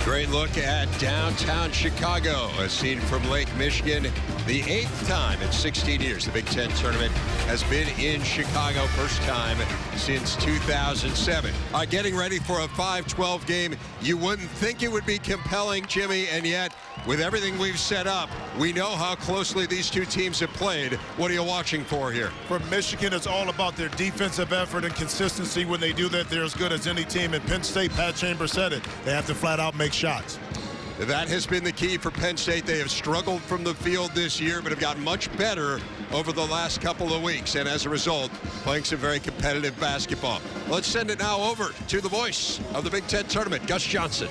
Great look at downtown Chicago, a scene from Lake Michigan. The 8th time in 16 years the Big Ten tournament has been in Chicago, first time since 2007. Getting ready for a 5-12 game. You wouldn't think it would be compelling, Jimmy, and yet with everything we've set up, we know how closely these two teams have played. What are you watching for here? For Michigan, it's all about their defensive effort and consistency. When they do that, they're as good as any team. And Penn State, Pat Chambers said it, they have to flat out make shots. That has been the key for Penn State. They have struggled from the field this year, but have gotten much better over the last couple of weeks, and as a result, playing some very competitive basketball. Let's send it now over to the voice of the Big Ten tournament, Gus Johnson.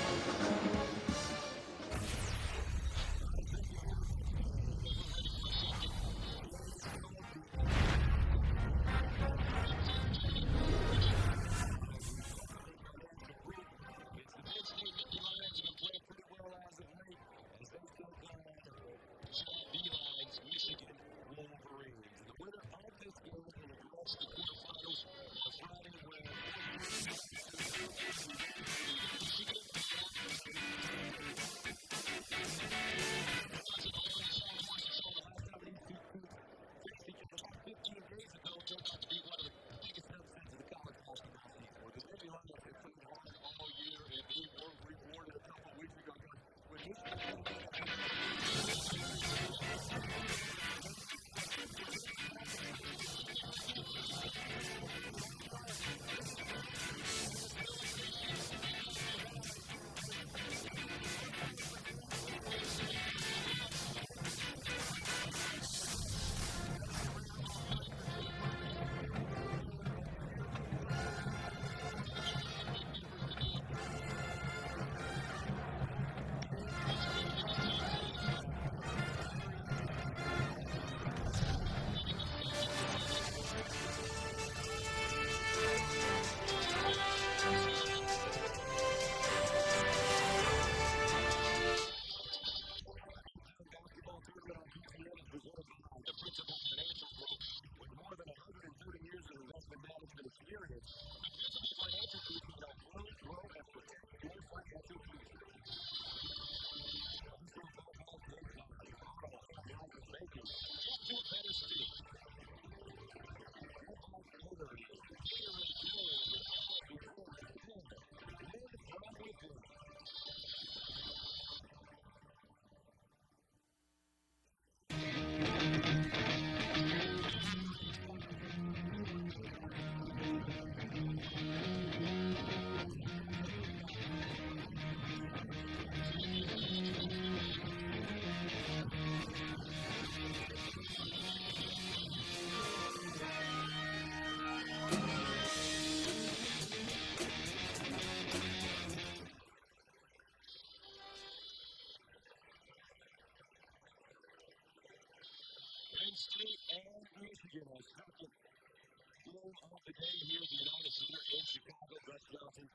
Penn State and Michigan, a second game of the day here at the United Center in Chicago. Gus Johnson.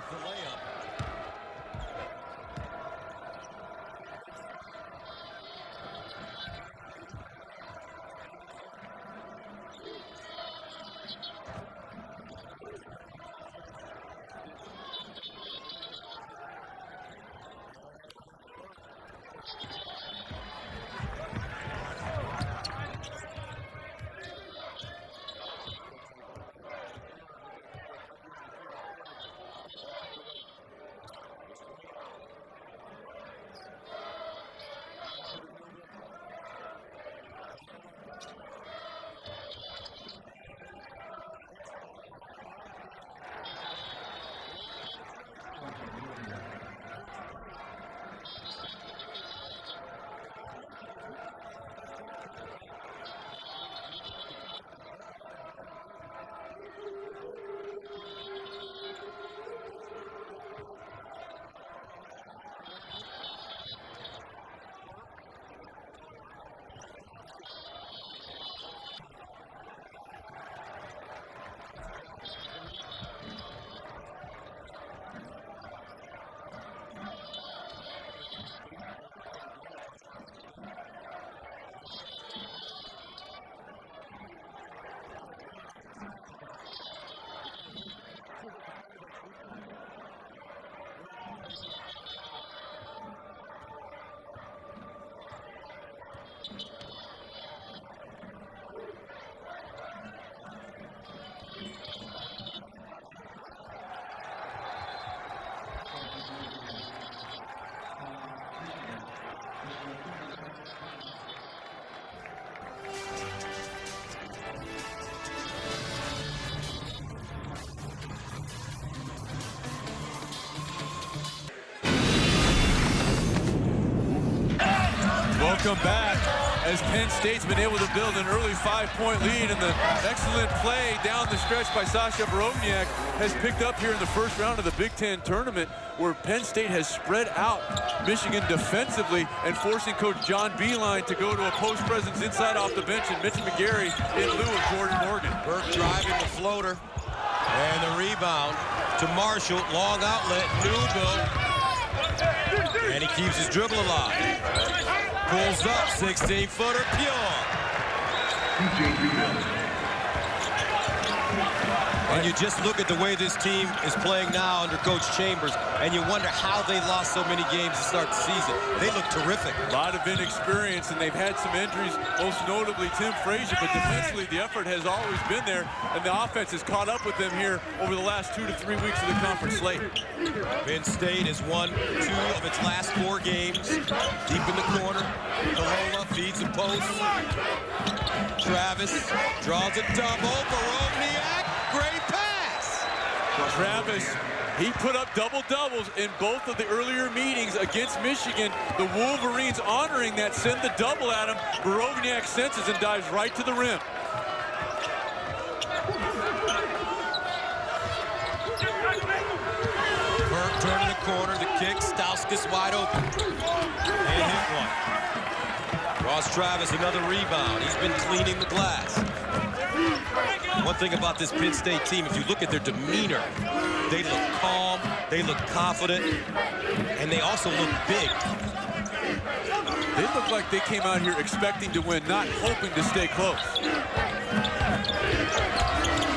the layup. Welcome back as Penn State's been able to build an early 5-point lead, and the excellent play down the stretch by Sasha Borovniak has picked up here in the first round of the Big Ten tournament, where Penn State has spread out Michigan defensively and forcing Coach John Beilein to go to a post presence inside off the bench, and Mitch McGarry in lieu of Jordan Morgan. Burke driving the floater, and the rebound to Marshall, long outlet, Newbill, and he keeps his dribble alive. Pulls up, 16-footer, pure. And you just look at the way this team is playing now under Coach Chambers, and you wonder how they lost so many games to start the season. They look terrific. A lot of inexperience, and they've had some injuries, most notably Tim Frazier, but defensively the effort has always been there, and the offense has caught up with them here over the last 2 to 3 weeks of the conference slate. Penn State has won 2 of its last 4 games. Deep in the corner, Calola feeds the post. Travis draws a double, Borovniak, great pass. Travis, he put up double-doubles in both of the earlier meetings against Michigan. The Wolverines honoring that, send the double at him. Borovniak senses and dives right to the rim. Burke turning the corner, the kick, Stauskas wide open. And hit one. Ross Travis, another rebound. He's been cleaning the glass. One thing about this Penn State team, if you look at their demeanor, they look calm, they look confident, and they also look big. They look like they came out here expecting to win, not hoping to stay close.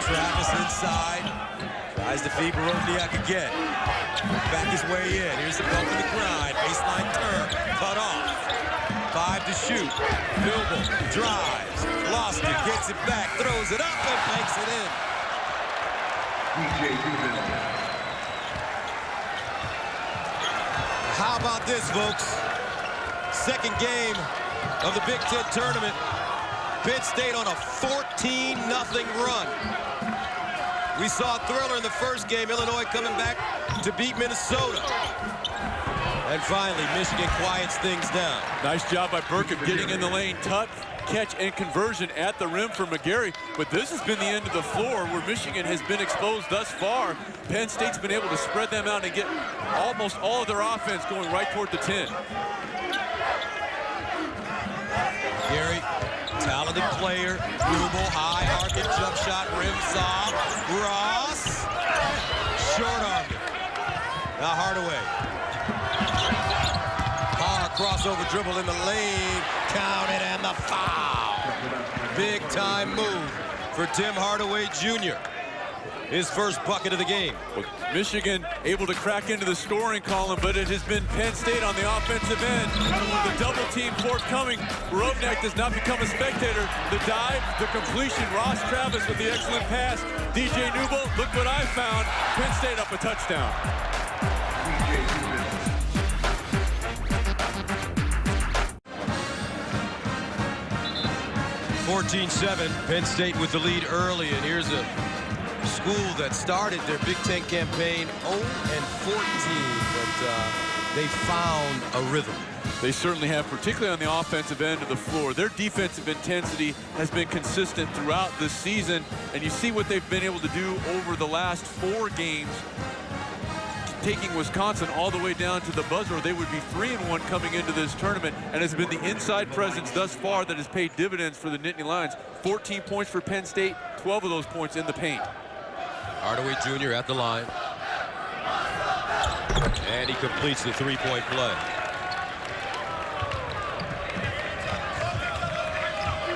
Travis inside, tries to feed Borovniak again. Back his way in, here's the bump in the grind, baseline turn, cut off. 5 to shoot. Newbill drives, lost it, gets it back, throws it up, and makes it in. How about this, folks? Second game of the Big Ten tournament. Penn State on a 14-0 run. We saw a thriller in the first game, Illinois coming back to beat Minnesota. And finally, Michigan quiets things down. Nice job by Burke of getting in the lane, catch and conversion at the rim for McGarry. But this has been the end of the floor where Michigan has been exposed thus far. Penn State's been able to spread them out and get almost all of their offense going right toward the 10. Gary, talented player. Newbill, high arcing jump shot, rim sob. Ross, short-armed it. Now Hardaway. Crossover dribble in the lane. Counted and the foul. Big time move for Tim Hardaway Jr. His first bucket of the game. Well, Michigan able to crack into the scoring column, but it has been Penn State on the offensive end. The double team forthcoming. Rovnak does not become a spectator. The dive, the completion. Ross Travis with the excellent pass. DJ Newble, look what I found. Penn State up a touchdown. 14-7, Penn State with the lead early, and here's a school that started their Big Ten campaign 0-14, but they found a rhythm. They certainly have, particularly on the offensive end of the floor. Their defensive intensity has been consistent throughout this season, and you see what they've been able to do over the last 4 games, taking Wisconsin all the way down to the buzzer. They would be 3-1 coming into this tournament, and has been the inside presence thus far that has paid dividends for the Nittany Lions. 14 points for Penn State, 12 of those points in the paint. Hardaway Jr. at the line. And he completes the three-point play.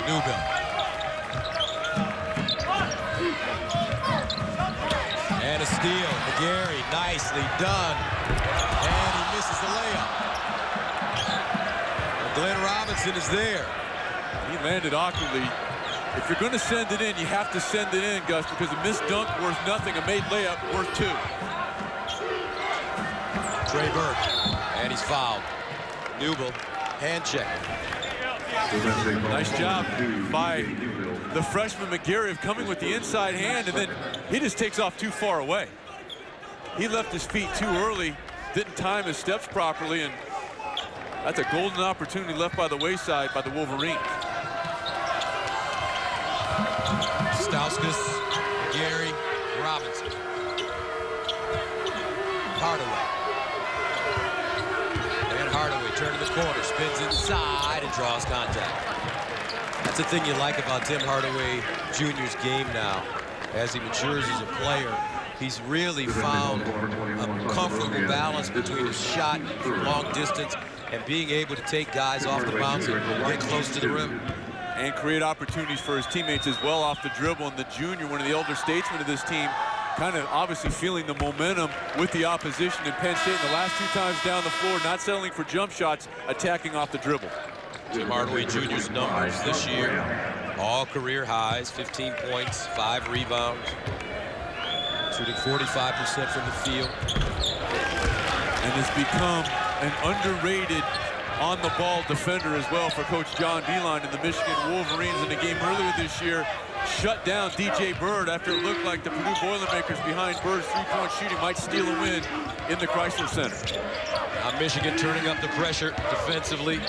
Newbill. And a steal. McGarry, nicely done. And he misses the layup. Glenn Robinson is there. He landed awkwardly. If you're going to send it in, you have to send it in, Gus, because a missed dunk worth nothing, a made layup worth 2. Trey Burke. And he's fouled. Newbill, hand check. Nice job by the freshman McGarry of coming with the inside hand, and then he just takes off too far away. He left his feet too early, didn't time his steps properly, and that's a golden opportunity left by the wayside by the Wolverines. Stauskas, McGarry, Robinson. Hardaway. And Hardaway turning the corner, spins inside and draws contact. That's the thing you like about Tim Hardaway Jr.'s game now. As he matures as a player, he's really found a comfortable balance between his shot from long distance and being able to take guys off the bounce and get close to the rim. And create opportunities for his teammates as well off the dribble. And the junior, one of the elder statesmen of this team, kind of obviously feeling the momentum with the opposition in Penn State. In the last 2 times down the floor, not settling for jump shots, attacking off the dribble. Tim Hardaway Jr.'s numbers this year, all career highs, 15 points, 5 rebounds, shooting 45% from the field. And has become an underrated on-the-ball defender as well for Coach John Beilein and the Michigan Wolverines. In a game earlier this year, shut down DJ Bird after it looked like the Purdue Boilermakers behind Bird's three-point shooting might steal a win in the Chrysler Center. Now Michigan turning up the pressure defensively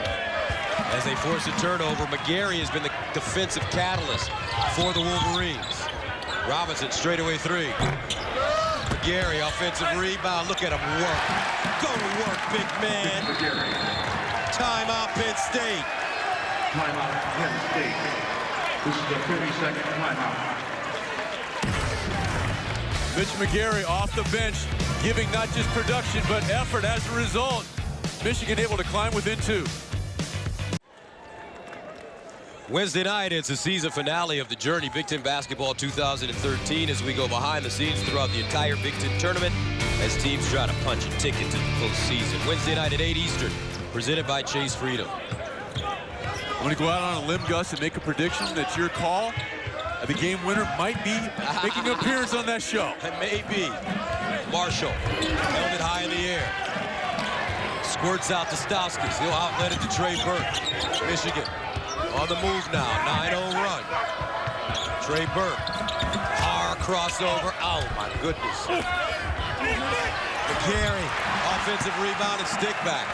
as they force a turnover. McGarry has been the defensive catalyst for the Wolverines. Robinson straightaway 3. McGarry offensive rebound. Look at him work. Go to work, big man. Timeout, Penn State. Timeout, Penn State. This is a 30-second timeout. Mitch McGarry off the bench, giving not just production, but effort as a result. Michigan able to climb within 2. Wednesday night, it's the season finale of the Journey Big Ten Basketball 2013 as we go behind the scenes throughout the entire Big Ten tournament as teams try to punch a ticket to the postseason. Wednesday night at 8 Eastern, presented by Chase Freedom. I'm going to go out on a limb, Gus, and make a prediction that your call, the game winner, might be making an appearance on that show. It may be. Marshall held it high in the air. Squirts out to Stauskas. He'll outlet it to Trey Burke. Michigan on the move now. 9-0 run. Trey Burke. Hard crossover. Oh, my goodness. McGarry. Offensive rebound and stick back.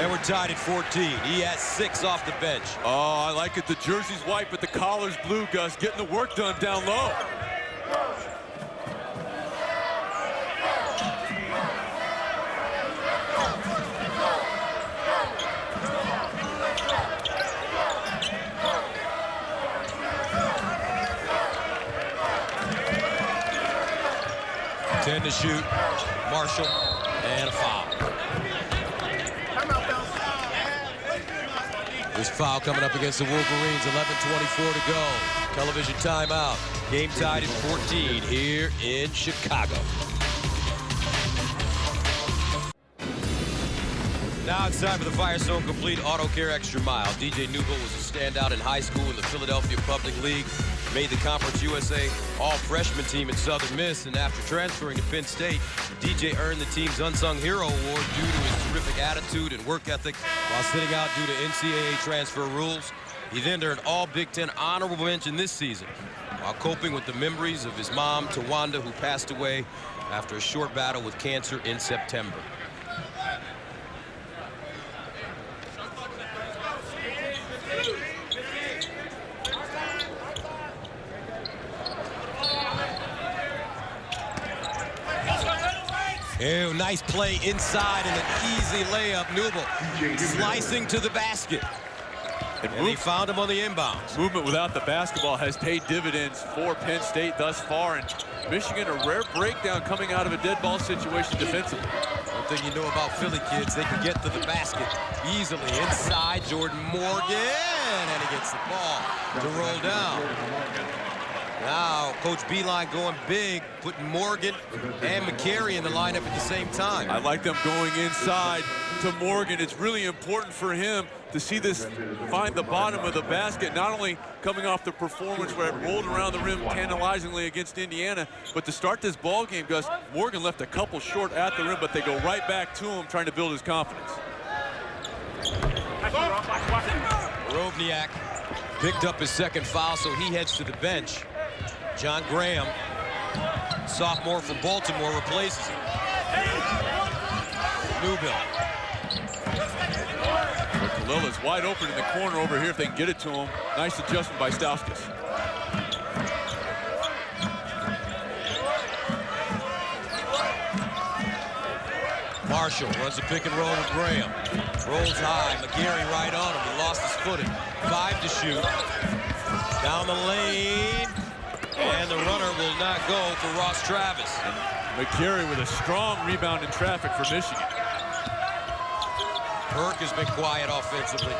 And we're tied at 14. He has 6 off the bench. Oh, I like it. The jersey's white, but the collar's blue, Gus. Getting the work done down low. To shoot. Marshall And a foul. This foul coming up against the Wolverines. 11:24 to go. Television timeout. Game tied at 14 here in Chicago. Now it's time for the Firestone Complete Auto Care Extra Mile. DJ Newville was a standout in high school in the Philadelphia Public League. Made the Conference USA All-Freshman team at Southern Miss, and after transferring to Penn State, DJ earned the team's Unsung Hero Award due to his terrific attitude and work ethic while sitting out due to NCAA transfer rules. He then earned all Big Ten honorable mention this season while coping with the memories of his mom, Tawanda, who passed away after a short battle with cancer in September. Ew, nice play inside and an easy layup. Newville slicing to the basket. And he found him on the inbounds. Movement without the basketball has paid dividends for Penn State thus far. And Michigan, a rare breakdown coming out of a dead ball situation defensively. One thing you know about Philly kids, they can get to the basket easily. Inside, Jordan Morgan, and he gets the ball to roll down. Now, Coach Beeline going big, putting Morgan and McCary in the lineup at the same time. I like them going inside to Morgan. It's really important for him to see this find the bottom of the basket, not only coming off the performance where it rolled around the rim tantalizingly against Indiana, but to start this ball game, Gus, Morgan left a couple short at the rim, but they go right back to him, trying to build his confidence. Rovniak picked up his second foul, so he heads to the bench. John Graham, sophomore from Baltimore, replaces him. Newville. Kalila's wide open in the corner over here if they can get it to him. Nice adjustment by Stauskas. Marshall runs the pick and roll with Graham. Rolls high, McGarry right on him. He lost his footing. 5 to shoot. Down the lane. And the runner will not go for Ross Travis. McGarry with a strong rebound in traffic for Michigan. Burke has been quiet offensively.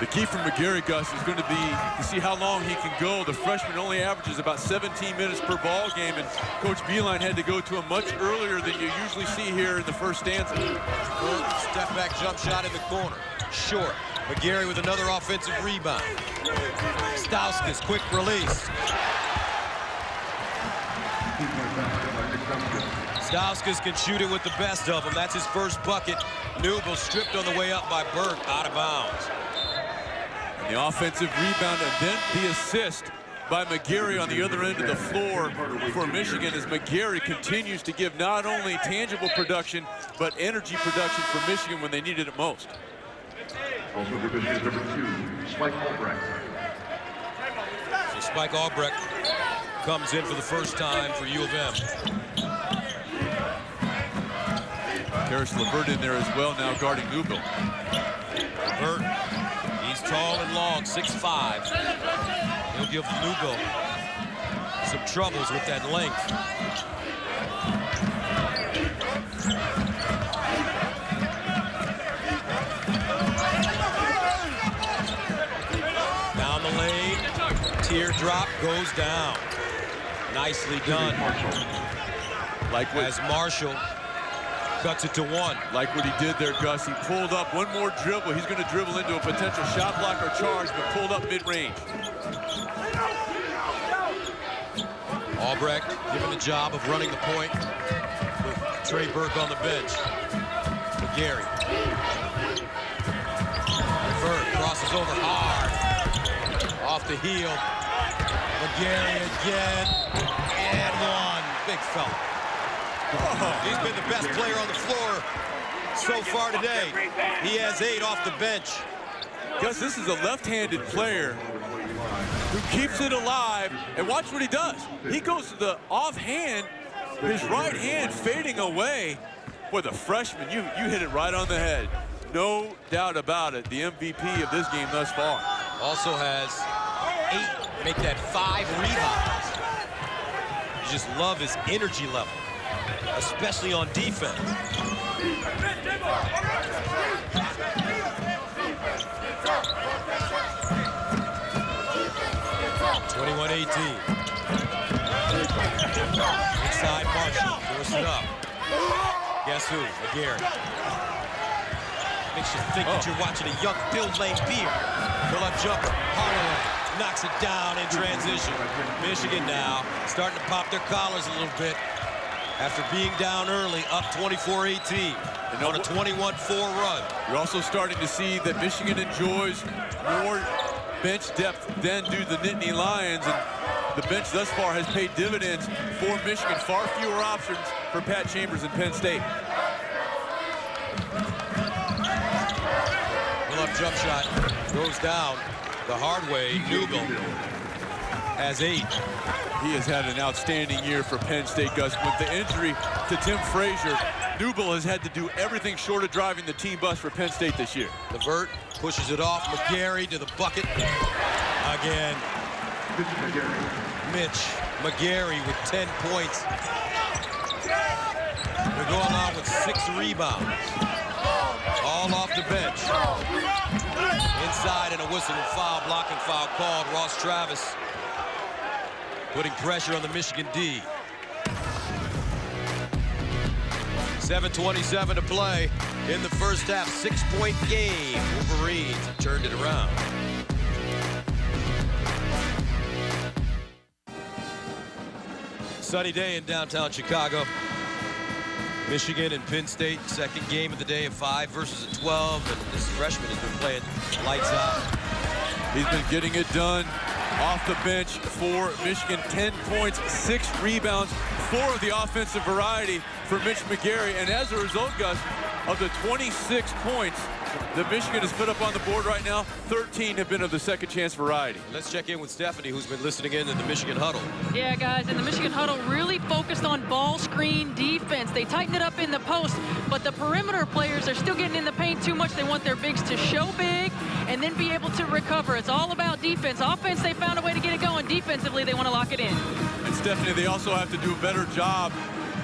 The key for McGarry, Gus, is going to be to see how long he can go. The freshman only averages about 17 minutes per ball game, and Coach Beeline had to go to him much earlier than you usually see here in the first stanza. Burke, step back jump shot in the corner. Short. McGarry with another offensive rebound. Stauskas, quick release. Stauskas can shoot it with the best of them. That's his first bucket. Newville stripped on the way up by Burke, out of bounds. And the offensive rebound and then the assist by McGarry on the other end of the floor for Michigan as McGarry continues to give not only tangible production, but energy production for Michigan when they needed it most. Also division number 2, Spike Albrecht. So Spike Albrecht comes in for the first time for U of M. Karis LeVert in there as well now guarding Newville. LeVert, he's tall and long, 6'5". He'll give Newville some troubles with that length. Down the lane, teardrop goes down. Nicely done. Like what, as Marshall cuts it to 1. Like what he did there, Gus. He pulled up one more dribble. He's going to dribble into a potential shot block or charge, but pulled up mid-range. Albrecht given the job of running the point with Trey Burke on the bench. McGarry. Burke crosses over hard. Off the heel. McGarry again. And 1. Big fella. He's been the best player on the floor so far today. He has 8 off the bench. Gus, this is a left-handed player who keeps it alive, and watch what he does. He goes to the offhand, his right hand fading away. Boy, the freshman, you hit it right on the head. No doubt about it, the MVP of this game thus far. Also has 8, make that 5 rebounds. You just love his energy level. especially on defense. 21-18. Inside Marshall, force it up. Guess who? McGarry. Makes you think that you're watching a young Bill Laimbeer. Pull-up jumper, Hardaway knocks it down in transition. Michigan now starting to pop their collars a little bit after being down early, up 24-18 on a 21-4 run. You're also starting to see that Michigan enjoys more bench depth than do the Nittany Lions, and the bench thus far has paid dividends for Michigan. Far fewer options for Pat Chambers and Penn State. Pull-up jump shot goes down the hard way. Newbill has 8. He has had an outstanding year for Penn State, Gus. With the injury to Tim Frazier, Newbill has had to do everything short of driving the team bus for Penn State this year. Levert pushes it off. McGarry to the bucket. Again. Mitch McGarry with 10 points. We're going on with 6 rebounds. All off the bench. Inside and a whistle and foul, blocking foul called. Ross Travis putting pressure on the Michigan D. 7:27 to play in the first half. 6-point game. Wolverines have turned it around. Sunny day in downtown Chicago. Michigan and Penn State, second game of the day, at 5 versus a 12, and this freshman has been playing lights out. He's been getting it done off the bench for Michigan. 10 points, 6 rebounds, 4 of the offensive variety for Mitch McGarry. And as a result, Gus, of the 26 points that Michigan has put up on the board right now, 13 have been of the second chance variety. Let's check in with Stephanie, who's been listening in the Michigan huddle. Yeah, guys, and the Michigan huddle really focused on ball screen defense. They tightened it up in the post, but the perimeter players are still getting in the paint too much. They want their bigs to show big and then be able to recover. It's all about defense. Offense, they found a way to get it going. Defensively, they want to lock it in. And Stephanie, they also have to do a better job.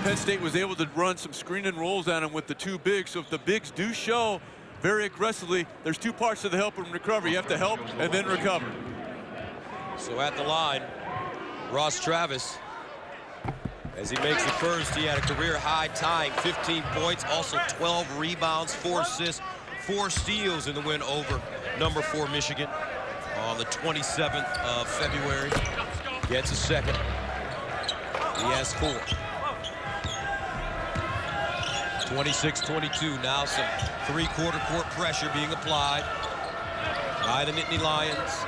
Penn State was able to run some screen and rolls on them with the 2 bigs. So if the bigs do show very aggressively, there's 2 parts to the help and recovery. You have to help and then recover. So at the line, Ross Travis, as he makes the first, he had a career high tying 15 points, also 12 rebounds, 4 assists, 4 steals in the win over number 4 Michigan on the 27th of February. Gets a second. He has 4. 26-22, now some 3-quarter court pressure being applied by the Nittany Lions.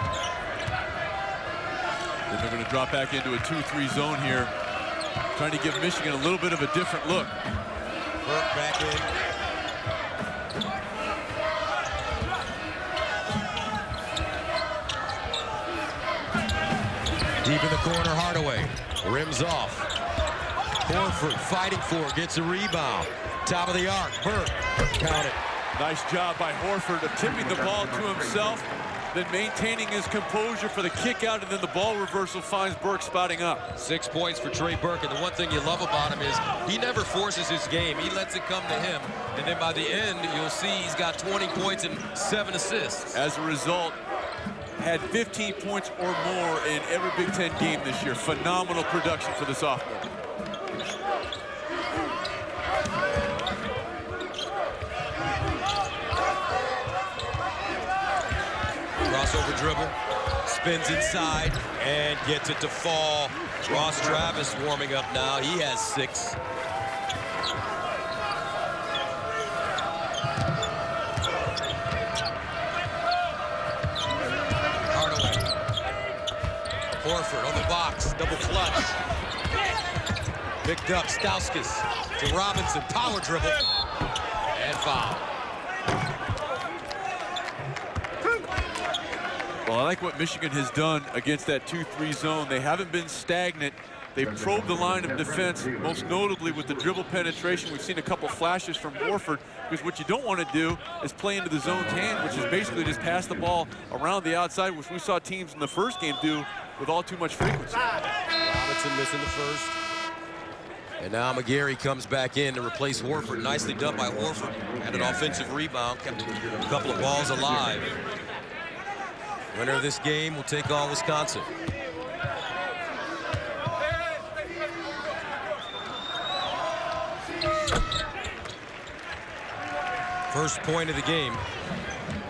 Then they're going to drop back into a 2-3 zone here, trying to give Michigan a little bit of a different look. Burke back in. Deep in the corner, Hardaway rims off. Horford fighting for it, gets a rebound. Top of the arc, Burke, count it. Nice job by Horford of tipping the ball to himself, then maintaining his composure for the kick out, and then the ball reversal finds Burke spotting up. 6 points for Trey Burke, and the one thing you love about him is he never forces his game. He lets it come to him, and then by the end, you'll see he's got 20 points and 7 assists. As a result, had 15 points or more in every Big Ten game this year. Phenomenal production for the sophomore. Crossover dribble, spins inside, and gets it to fall. Ross Travis warming up now. He has 6. Hardaway. Horford on the box, double clutch. Picked up, Stauskas to Robinson, power dribble, and foul. Well, I like what Michigan has done against that 2-3 zone. They haven't been stagnant. They've probed the line of defense, most notably with the dribble penetration. We've seen a couple flashes from Horford, because what you don't want to do is play into the zone's hand, which is basically just pass the ball around the outside, which we saw teams in the first game do with all too much frequency. Robinson missing the first. And now McGarry comes back in to replace Horford. Nicely done by Horford. Had an offensive rebound, kept a couple of balls alive. Winner of this game will take on Wisconsin. First point of the game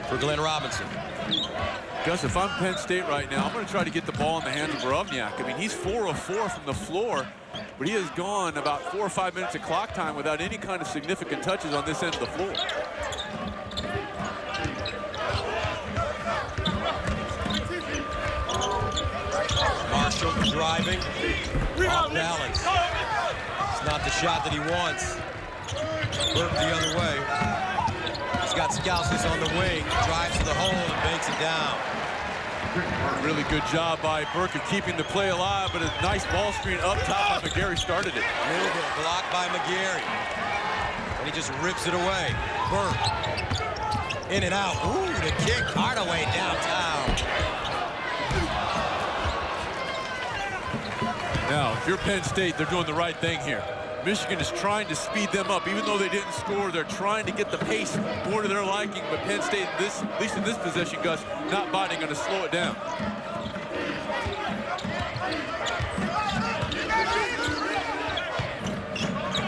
for Glenn Robinson. Gus, if I'm Penn State right now, I'm going to try to get the ball in the hands of Borovniak. I mean, he's 4 of 4 from the floor, but he has gone about 4 or 5 minutes of clock time without any kind of significant touches on this end of the floor. Marshall driving, off balance. It's not the shot that he wants. Burke the other way. He's got Stauskas on the wing, drives to the hole and banks it down. Really good job by Burke of keeping the play alive, but a nice ball screen up top by McGarry started it. Newbill blocked by McGarry. And he just rips it away. Burke. In and out. Ooh, the kick. Hardaway downtown. Now, if you're Penn State, they're doing the right thing here. Michigan is trying to speed them up. Even though they didn't score, they're trying to get the pace more to their liking. But Penn State, at least in this possession, Gus, not biting, going to slow it down.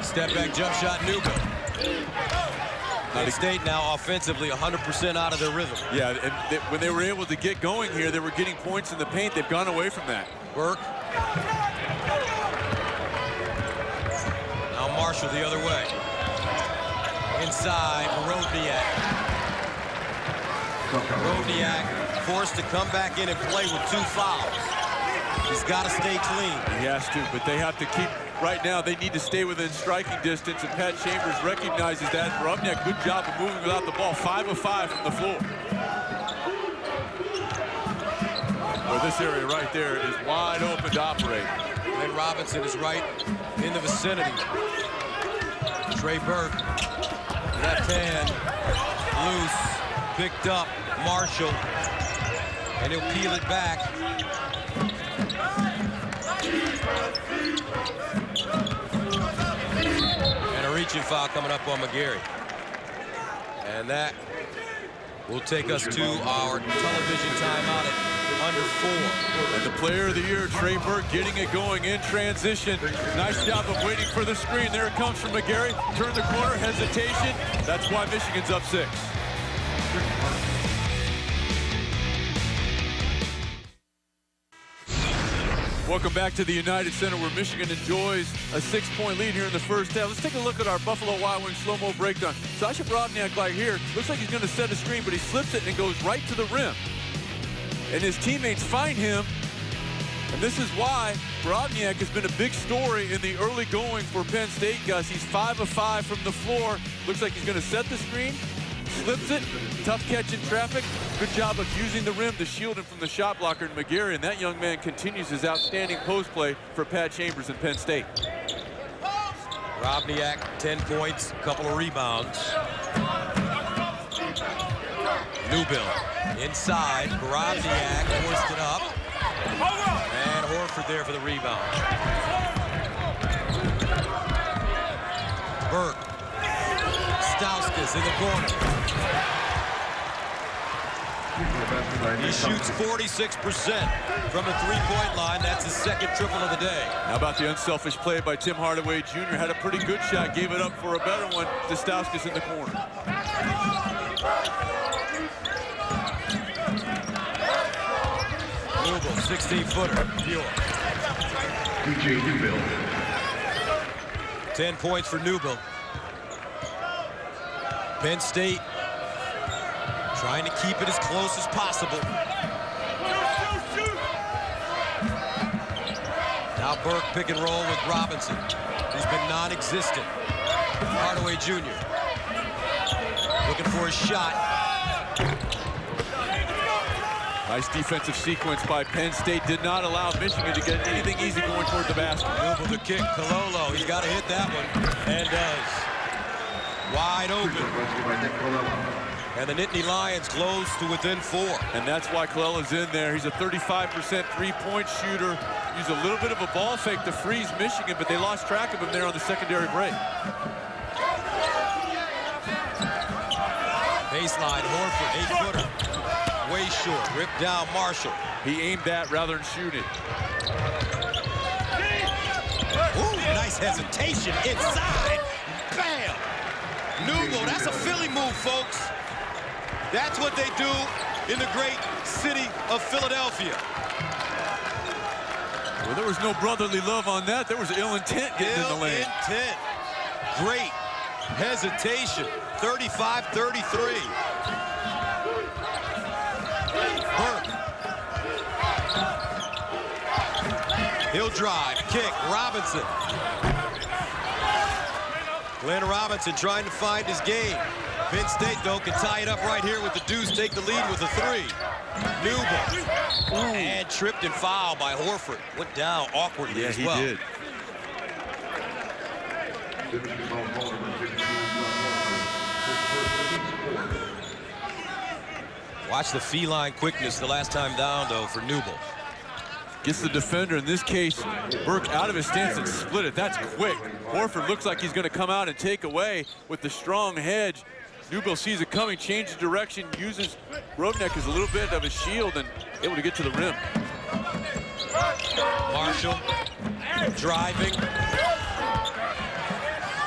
Step back jump shot, Newbill. Penn State now offensively 100% out of their rhythm. Yeah, and when they were able to get going here, they were getting points in the paint. They've gone away from that. Burke. Now Marshall the other way. Inside, Borovniak. Borovniak forced to come back in and play with 2 fouls. He's got to stay clean. He has to, but they have to keep, right now, they need to stay within striking distance, and Pat Chambers recognizes that. Borovniak, good job of moving without the ball. 5 of 5 from the floor. Well, this area right there is wide open to operate. Glenn Robinson is right in the vicinity. Trey Burke, left hand, loose, picked up, Marshall, and he'll peel it back. And a reaching foul coming up on McGarry. And that will take us to our television timeout at under 4. And the player of the year, Trey Burke, getting it going in transition. Nice job of waiting for the screen. There it comes from McGarry. Turn the corner, hesitation. That's why Michigan's up 6. Welcome back to the United Center, where Michigan enjoys a 6-point lead here in the first half. Let's take a look at our Buffalo Wild Wings slow-mo breakdown. Sasha Borovniak right here looks like he's going to set a screen, but he slips it and goes right to the rim. And his teammates find him, and this is why Borovniak has been a big story in the early going for Penn State, Gus. He's 5 of 5 from the floor. Looks like he's going to set the screen, slips it, tough catch in traffic. Good job of using the rim to shield him from the shot blocker in McGarry, and that young man continues his outstanding post play for Pat Chambers in Penn State. Borovniak, 10 points, a couple of rebounds. Newbill inside, Borovniak hoisted up, and Horford there for the rebound. Burke, Stauskas in the corner. He shoots 46% from the three-point line. That's his second triple of the day. How about the unselfish play by Tim Hardaway Jr.? Had a pretty good shot, gave it up for a better one to Stauskas in the corner. Newbill, 16-footer, pure. DJ Newbill. 10 points for Newbill. Penn State trying to keep it as close as possible. Now Burke pick and roll with Robinson, who's been non-existent. Hardaway Jr. looking for a shot. Nice defensive sequence by Penn State. Did not allow Michigan to get anything easy going toward the basket. Newbill the kick, Cololo, he's got to hit that one, and does. Wide open. And the Nittany Lions close to within 4. And that's why Cololo's in there. He's a 35% three-point shooter. used a little bit of a ball fake to freeze Michigan, but they lost track of him there on the secondary break. Baseline, Horford, 8-footer. Way short, ripped down Marshall. He aimed that rather than shooting. Ooh, nice hesitation inside. Bam! Newell, that's a Philly move, folks. That's what they do in the great city of Philadelphia. Well, there was no brotherly love on that. There was ill intent getting in the lane. Ill intent. Great hesitation. 35-33. Burke. He'll drive, kick, Robinson. Glenn Robinson trying to find his game. Penn State, though, can tie it up right here with the deuce, take the lead with a 3. Newell. And tripped and fouled by Horford. Went down awkwardly as well. Yeah, he did. Watch the feline quickness the last time down, though, for Newell. Gets the defender, in this case, Burke out of his stance and split it. That's quick. Horford looks like he's going to come out and take away with the strong hedge. Newell sees it coming, changes direction, uses Rovniak as a little bit of a shield and able to get to the rim. Marshall driving.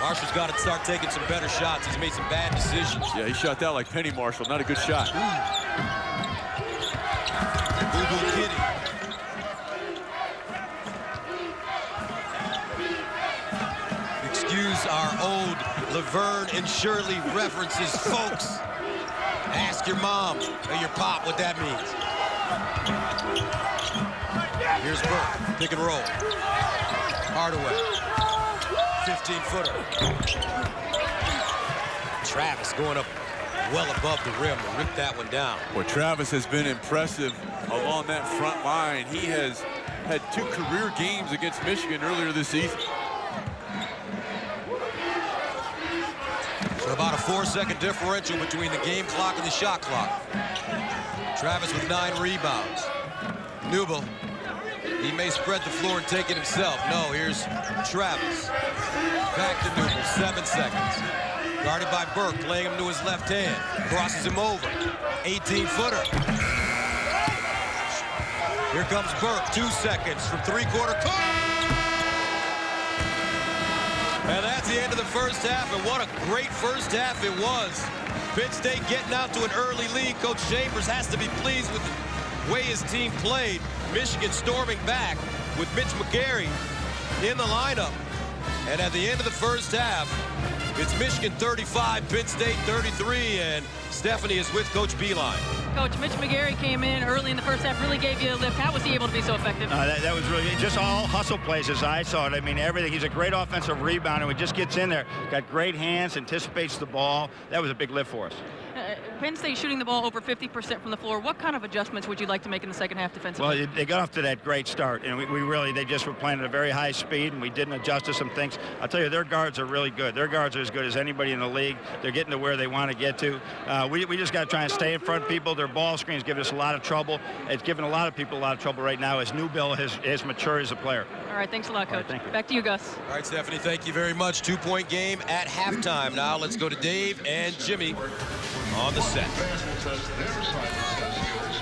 Marshall's got to start taking some better shots. He's made some bad decisions. Yeah, he shot that like Penny Marshall. Not a good shot. Google Kitty. Excuse our old Laverne and Shirley references, folks. Ask your mom or your pop what that means. Here's Burke, pick and roll. Hardaway, 15-footer. Travis going up well above the rim to rip that one down. Well, Travis has been impressive along that front line. He has had 2 career games against Michigan earlier this season. So about a 4-second differential between the game clock and the shot clock. Travis with 9 rebounds. Newell, he may spread the floor and take it himself. No, here's Travis. Back to Newell, 7 seconds. Guarded by Burke, playing him to his left hand. Crosses him over. 18-footer. Here comes Burke, 2 seconds from 3-quarter court. And that's the end of the first half, and what a great first half it was. Penn State getting out to an early lead. Coach Chambers has to be pleased with the way his team played. Michigan storming back with Mitch McGary in the lineup. And at the end of the first half, it's Michigan 35, Penn State 33, and Stephanie is with Coach Beeline. Coach, Mitch McGary came in early in the first half, really gave you a lift. How was he able to be so effective? That was really just all hustle plays as I saw it. I mean, everything. He's a great offensive rebounder. He just gets in there, got great hands, anticipates the ball. That was a big lift for us. Penn State shooting the ball over 50% from the floor. What kind of adjustments would you like to make in the second half defensively? Well, they got off to that great start, and they just were playing at a very high speed, and we didn't adjust to some things. I'll tell you, their guards are really good. Their guards are as good as anybody in the league. They're getting to where they want to get to. We just got to try and stay in front of people. Their ball screens give us a lot of trouble. It's given a lot of people a lot of trouble right now as Newell has matured as a player. All right, thanks a lot, Coach. Right, thank you. Back to you, Gus. All right, Stephanie, thank you very much. 2-point game at halftime. Now let's go to Dave and Jimmy on the set.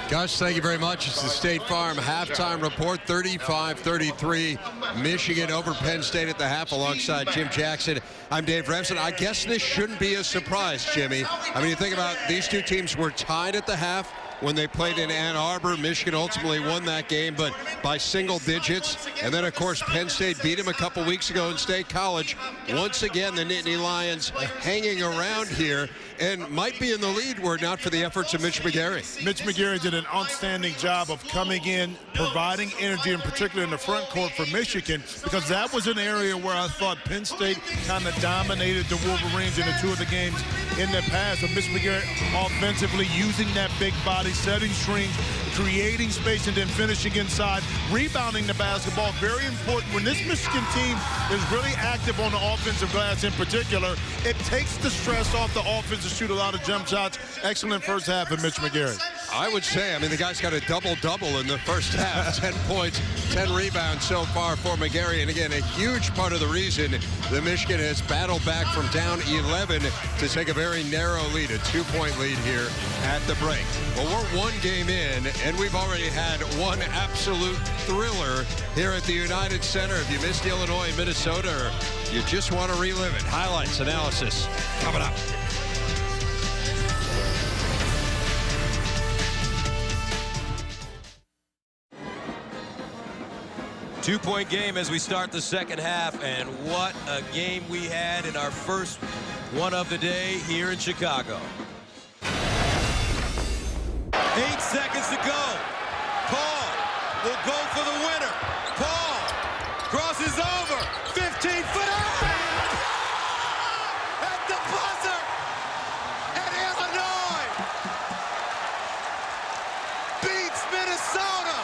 Gus, thank you very much. It's the State Farm halftime report, 35-33. Michigan over Penn State at the half alongside Jim Jackson. I'm Dave Remsen. I guess this shouldn't be a surprise, Jimmy. I mean, you think about these two teams were tied at the half when they played in Ann Arbor. Michigan ultimately won that game, but by single digits. And then, of course, Penn State beat them a couple weeks ago in State College. Once again, the Nittany Lions hanging around here and might be in the lead were it not for the efforts of Mitch McGary. Mitch McGary did an outstanding job of coming in, providing energy, in particular in the front court for Michigan, because that was an area where I thought Penn State kind of dominated the Wolverines in the 2 of the games in the past. But Mitch McGary offensively using that big body, setting screens, creating space, and then finishing inside, rebounding the basketball. Very important. When this Michigan team is really active on the offensive glass in particular, it takes the stress off the offense to shoot a lot of jump shots. Excellent first half of Mitch McGary. I would say, I mean, the guy's got a double-double in the first half. 10 points, 10 rebounds so far for McGarry. And again, a huge part of the reason that Michigan has battled back from down 11 to take a very narrow lead, a 2-point lead here at the break. Well, we're one game in, and we've already had one absolute thriller here at the United Center. If you missed Illinois and Minnesota, or you just want to relive it, highlights, analysis coming up. Two-point game as we start the second half, and what a game we had in our first one of the day here in Chicago. 8 seconds to go. Paul will go for the winner. Paul crosses over. 15-footer at the buzzer, and Illinois beats Minnesota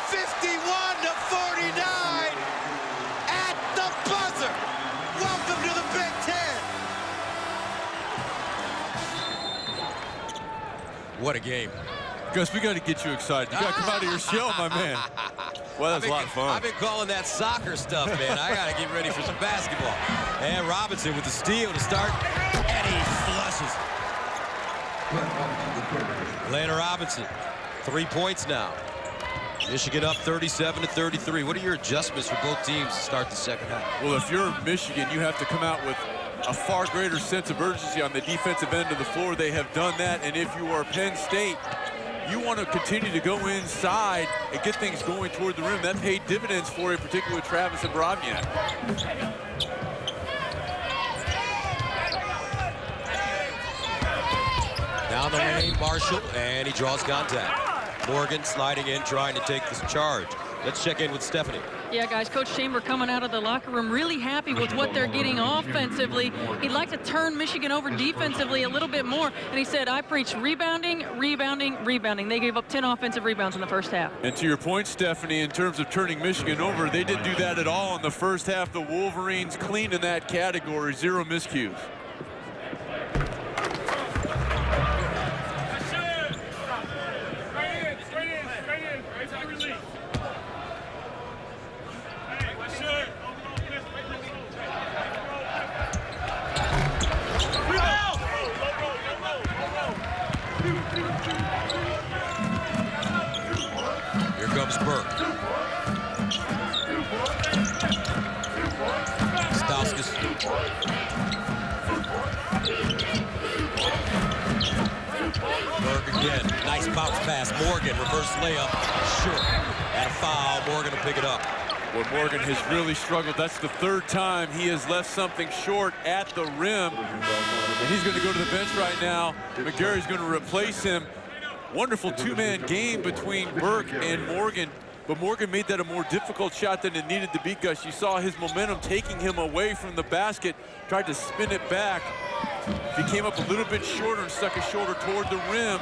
51-49 at the buzzer. Welcome to the Big Ten. What a game. Gus, we got to get you excited. You got to come out of your shell, my man. Well, that's a lot of fun. I've been calling that soccer stuff, man. I got to get ready for some basketball. And Robinson with the steal to start, and he flushes. Atlanta Robinson, 3 points now. Michigan up 37-33. What are your adjustments for both teams to start the second half? Well, if you're Michigan, you have to come out with a far greater sense of urgency on the defensive end of the floor. They have done that. And if you are Penn State, you want to continue to go inside and get things going toward the rim. That paid dividends for you, particularly with Travis and Brodniak. Down the lane, Marshall, and he draws contact. Morgan sliding in, trying to take this charge. Let's check in with Stephanie. Yeah, guys, Coach Chamber coming out of the locker room really happy with what they're getting offensively. He'd like to turn Michigan over defensively a little bit more. And he said, I preach rebounding, rebounding, rebounding. They gave up 10 offensive rebounds in the first half. And to your point, Stephanie, in terms of turning Michigan over, they didn't do that at all in the first half. The Wolverines clean in that category, 0 miscues. Burke. Stauskas. Burke again. Nice bounce pass. Morgan, reverse layup. Short. And a foul. Morgan will pick it up. Well, Morgan has really struggled. That's the 3rd time he has left something short at the rim. And he's going to go to the bench right now. McGarry's going to replace him. Wonderful 2-man game between Burke and Morgan, but Morgan made that a more difficult shot than it needed to be, Gus. You saw his momentum taking him away from the basket, tried to spin it back. If he came up a little bit shorter and stuck his shoulder toward the rim,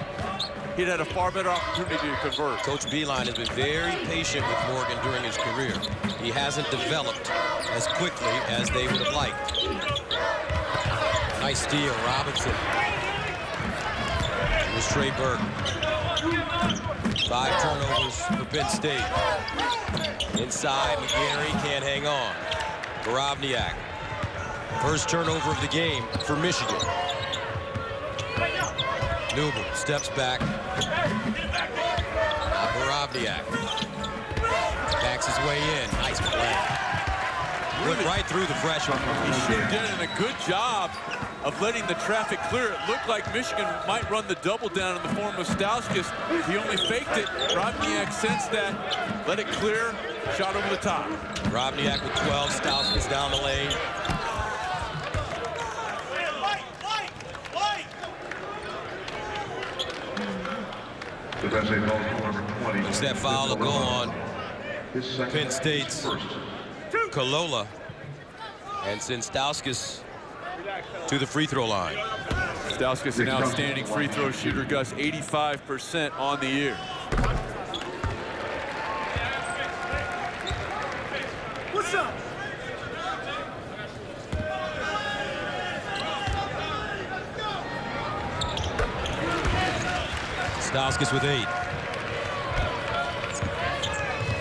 he'd had a far better opportunity to convert. Coach Beilein has been very patient with Morgan during his career. He hasn't developed as quickly as they would have liked. Nice steal, Robinson. Here's Trey Burke. 5 turnovers for Penn State. Inside, McGarry can't hang on. Brodniak. First turnover of the game for Michigan. Newell steps back. Brodniak backs his way in. Nice play. Went right through the freshman. He sure did, and a good job of letting the traffic clear. It looked like Michigan might run the double down in the form of Stauskas. He only faked it. Brodniak sensed that, let it clear, shot over the top. Brodniak with 12, Stauskas down the lane. Looks that foul will go on Penn State's Kalola, and send Stauskas to the free throw line. Stauskas, an outstanding free throw shooter, Gus, 85% on the year. What's up? Stauskas with 8.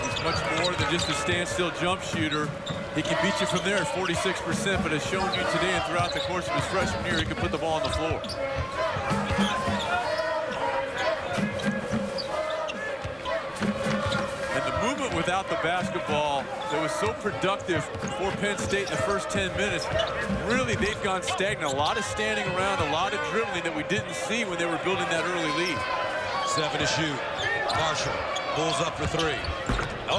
He's much more than just a standstill jump shooter. He can beat you from there at 46%, but has shown you today and throughout the course of his freshman year, he can put the ball on the floor. And the movement without the basketball that was so productive for Penn State in the first 10 minutes, really they've gone stagnant. A lot of standing around, a lot of dribbling that we didn't see when they were building that early lead. 7 to shoot. Marshall pulls up for 3. Oh,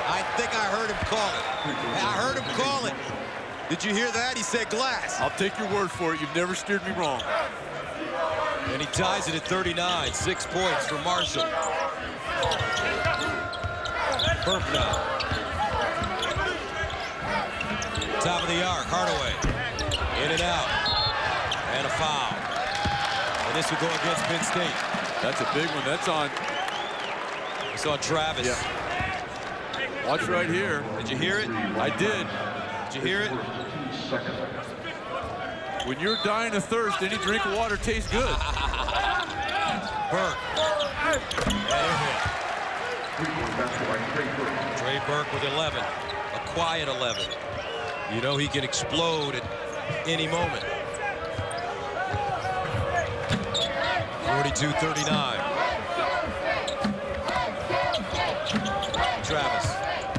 I think I heard him call it. I heard him call it. Did you hear that? He said glass. I'll take your word for it. You've never steered me wrong. And he ties it at 39. 6 points for Marshall. Burp now. Top of the arc, Hardaway. In and out. And a foul. And this will go against Penn State. That's a big one. That's on. It's on Travis. Yeah. Watch right here. Did you hear it? I did. Did you hear it? When you're dying of thirst, any drink of water tastes good. Burke. And it hit. Trey Burke with 11. A quiet 11. You know he can explode at any moment. 42-39. Travis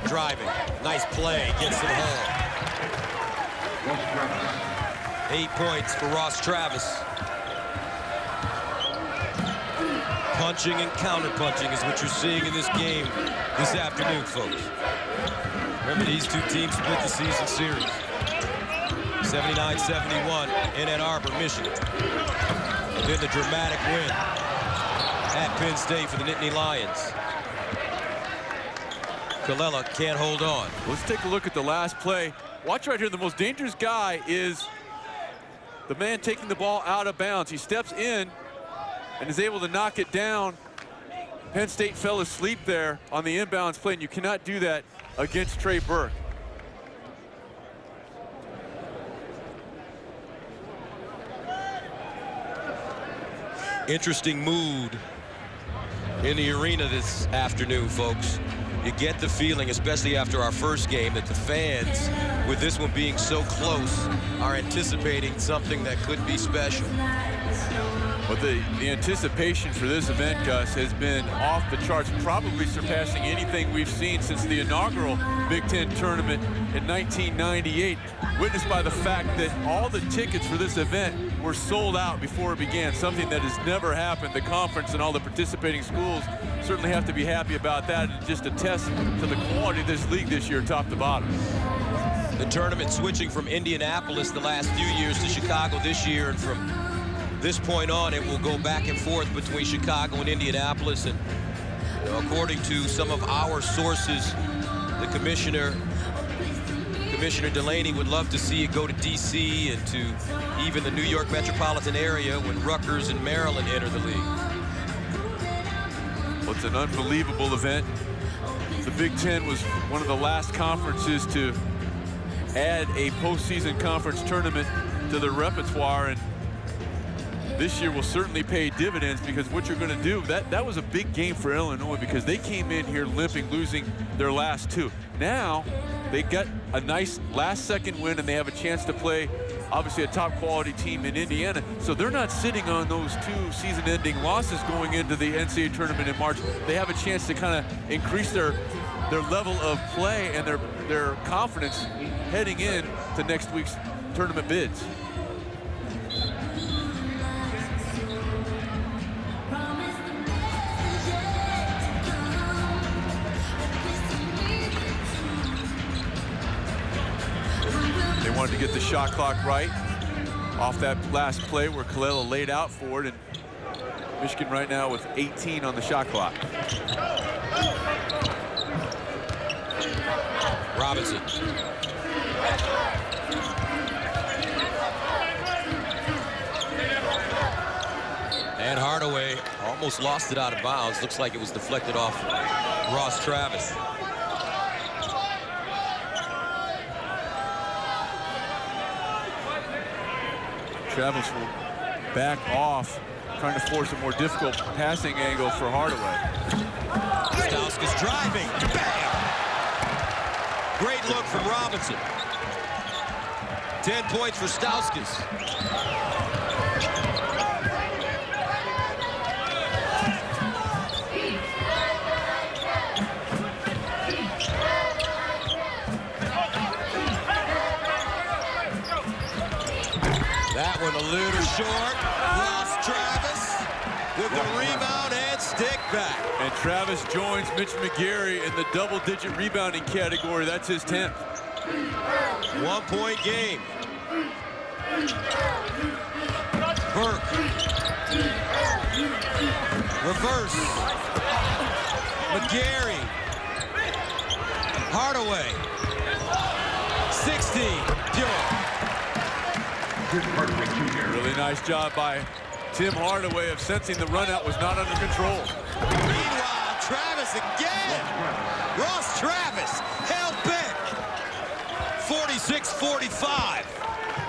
driving. Nice play. Gets to the hole. 8 points for Ross Travis. Punching and counter-punching is what you're seeing in this game this afternoon, folks. Remember, these two teams split the season series. 79-71 in Ann Arbor, Michigan. And then the dramatic win at Penn State for the Nittany Lions. Colella can't hold on. Let's take a look at the last play. Watch right here. The most dangerous guy is the man taking the ball out of bounds. He steps in and is able to knock it down. Penn State fell asleep there on the inbounds play, and you cannot do that against Trey Burke. Interesting mood in the arena this afternoon, folks. You get the feeling, especially after our first game, that the fans, with this one being so close, are anticipating something that could be special. But the anticipation for this event, Gus, has been off the charts, probably surpassing anything we've seen since the inaugural Big Ten tournament in 1998, witnessed by the fact that all the tickets for this event were sold out before it began, something that has never happened. The conference and all the participating schools certainly have to be happy about that, and just a test to the quality of this league this year, top to bottom. The tournament switching from Indianapolis the last few years to Chicago this year, and from this point on, it will go back and forth between Chicago and Indianapolis. And according to some of our sources, the Commissioner Delaney would love to see it go to D.C. and to even the New York metropolitan area when Rutgers and Maryland enter the league. Well, it's an unbelievable event. The Big Ten was one of the last conferences to add a postseason conference tournament to their repertoire, and this year will certainly pay dividends, because what you're going to do, that was a big game for Illinois, because they came in here limping, losing their last 2. Now they got a nice last-second win, and they have a chance to play, obviously, a top-quality team in Indiana. So they're not sitting on those 2 season-ending losses going into the NCAA tournament in March. They have a chance to kind of increase their level of play and their confidence heading in to next week's tournament bids. They wanted to get the shot clock right off that last play where Colella laid out for it, and Michigan right now with 18 on the shot clock. Robinson. And Hardaway almost lost it out of bounds. Looks like it was deflected off Ross Travis. Travis will back off trying to force a more difficult passing angle for Hardaway. Stauskas driving. Bam! Great look from Robinson. 10 points for Stauskas. That one a little short. Ross Travis with the rebound and stick back. And Travis joins Mitch McGarry in the double-digit rebounding category. That's his 10th. 1-point game. Burke. Reverse. McGarry. Hardaway. 16. Pure. Really nice job by Tim Hardaway of sensing the run out was not under control. Meanwhile, Travis again. Ross Travis held bent. 46-45.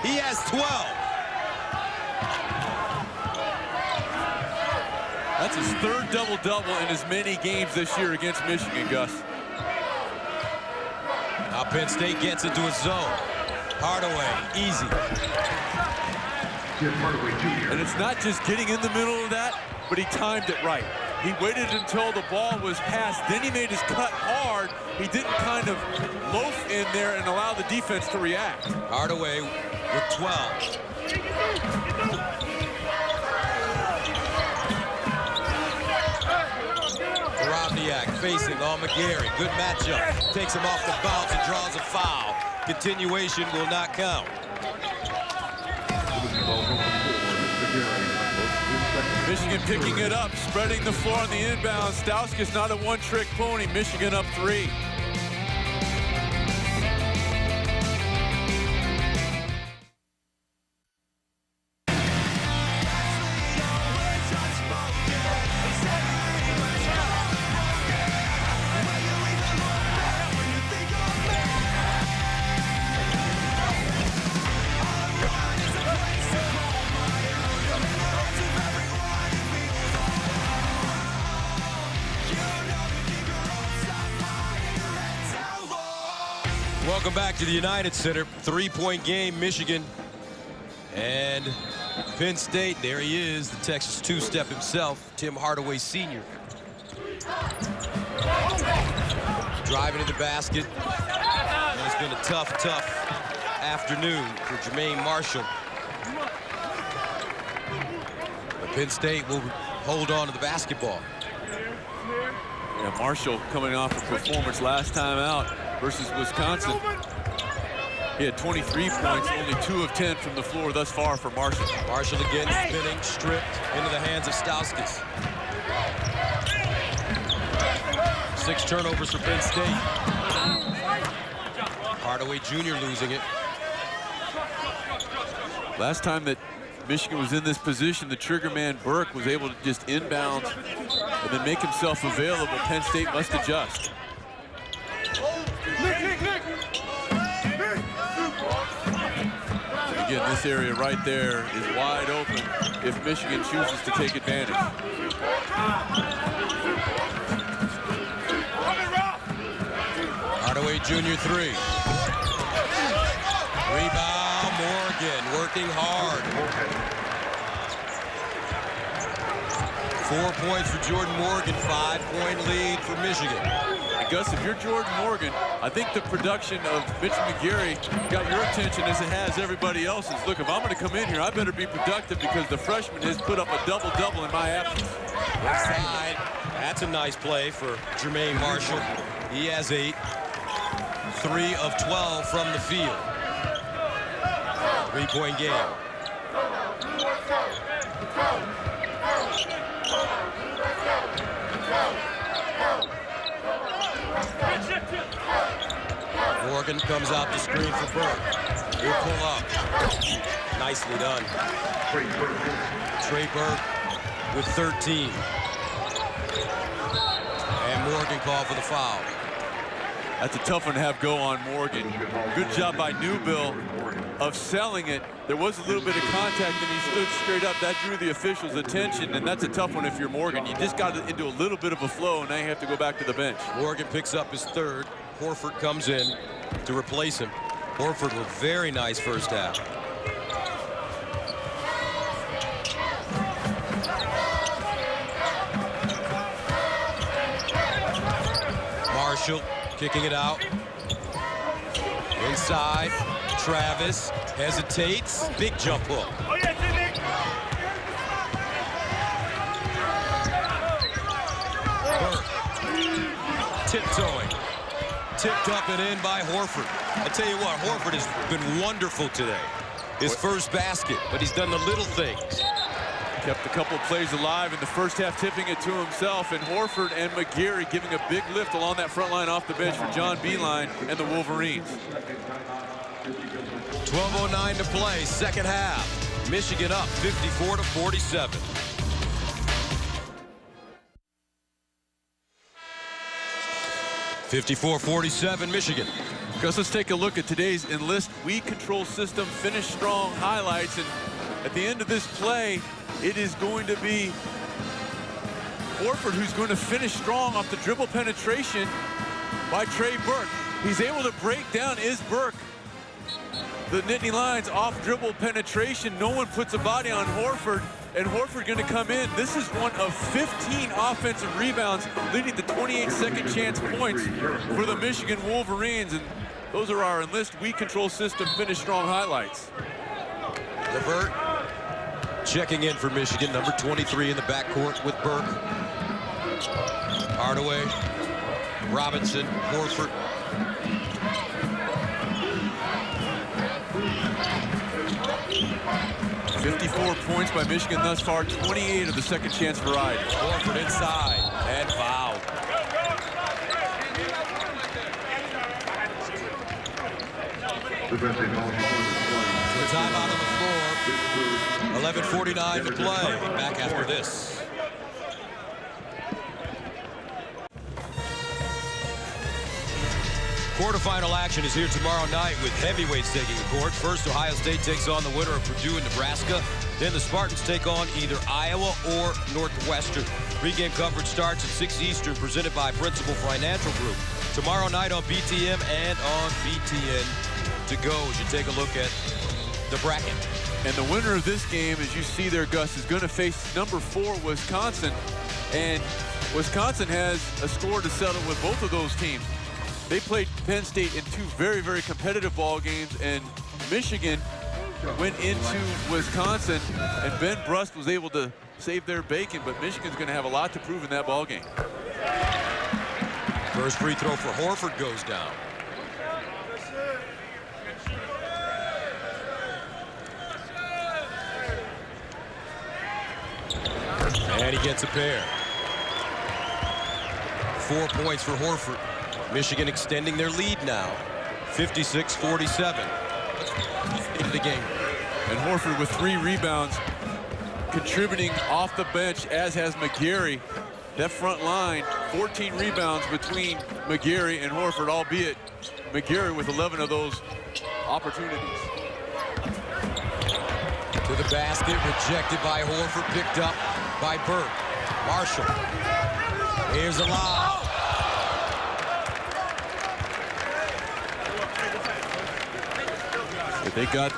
He has 12. That's his third double-double in as many games this year against Michigan, Gus. Now Penn State gets into a zone. Hardaway, easy. And it's not just getting in the middle of that, but he timed it right. He waited until the ball was passed, then he made his cut hard. He didn't kind of loaf in there and allow the defense to react. Hardaway with 12. Robniak facing on McGarry. Good matchup. Takes him off the bounce and draws a foul. Continuation will not count. Michigan picking it up, spreading the floor on the inbound. Stauskas not a one-trick pony. Michigan up 3. Welcome back to the United Center. 3-point game, Michigan and Penn State. There he is, the Texas two-step himself, Tim Hardaway Sr. Driving to the basket. And it's been a tough afternoon for Jermaine Marshall. But Penn State will hold on to the basketball. Yeah, Marshall coming off a performance last time out versus Wisconsin. He had 23 points, only 2 of 10 from the floor thus far for Marshall. Marshall again spinning, stripped into the hands of Stauskas. 6 turnovers for Penn State. Hardaway Jr. losing it. Last time that Michigan was in this position, the trigger man Burke was able to just inbound and then make himself available. Penn State must adjust. Again, this area right there is wide open if Michigan chooses to take advantage. Hardaway Jr. 3. Rebound, Morgan working hard. 4 points for Jordan Morgan, 5-point lead for Michigan. And Gus, if you're Jordan Morgan, I think the production of Mitch McGarry got your attention as it has everybody else's. Look, if I'm going to come in here, I better be productive because the freshman has put up a double-double in my absence. Left side, that's a nice play for Jermaine Marshall. He has 8. 3 of 12 from the field. 3-point game. Morgan comes out the screen for Burke. He'll pull up. Nicely done. Trey Burke with 13. And Morgan called for the foul. That's a tough one to have go on Morgan. Good job by Newbill of selling it. There was a little bit of contact, and he stood straight up. That drew the officials' attention, and that's a tough one if you're Morgan. You just got into a little bit of a flow, and now you have to go back to the bench. Morgan picks up his third. Horford comes in to replace him. Horford with very nice first half. Marshall kicking it out. Inside, Travis hesitates. Big jump hook. Burke tiptoeing. Tipped up and in by Horford. I tell you what, Horford has been wonderful today. His first basket, but he's done the little things. Kept a couple of plays alive in the first half, tipping it to himself, and Horford and McGarry giving a big lift along that front line off the bench for John Beeline and the Wolverines. 12:09 to play, second half. Michigan up 54-47. (54-47) Michigan. Gus, let's take a look at today's Enlist We Control System Finish Strong highlights, and at the end of this play, it is going to be Horford who's going to finish strong off the dribble penetration by Trey Burke. He's able to break down Burke. The Nittany Lions off dribble penetration. No one puts a body on Horford, and Horford going to come in. This is one of 15 offensive rebounds, leading to 28 second chance points for the Michigan Wolverines. And those are our Enlist We Control System Finish Strong highlights. LeVert checking in for Michigan, number 23 in the backcourt with Burke. Hardaway, Robinson, Horford. .54 points by Michigan thus far, 28 of the second chance variety. Horford inside and fouled. Time out on the floor. 11:49 to play. Back after this. Quarterfinal action is here tomorrow night with heavyweights taking the court. First, Ohio State takes on the winner of Purdue and Nebraska. Then the Spartans take on either Iowa or Northwestern. Pre-game coverage starts at 6 Eastern, presented by Principal Financial Group. Tomorrow night on BTM and on BTN to go as you take a look at the bracket. And the winner of this game, as you see there, Gus, is going to face number 4 Wisconsin. And Wisconsin has a score to settle with both of those teams. They played Penn State in 2 very, very competitive ball games, and Michigan went into Wisconsin, and Ben Brust was able to save their bacon, but Michigan's going to have a lot to prove in that ball game. First free throw for Horford goes down. And he gets a pair. 4 points for Horford. Michigan extending their lead now. 56-47. Into the game. And Horford with 3 rebounds, contributing off the bench, as has McGarry. That front line, 14 rebounds between McGarry and Horford, albeit McGarry with 11 of those opportunities. To the basket, rejected by Horford, picked up by Burke. Marshall. Here's a lob. They got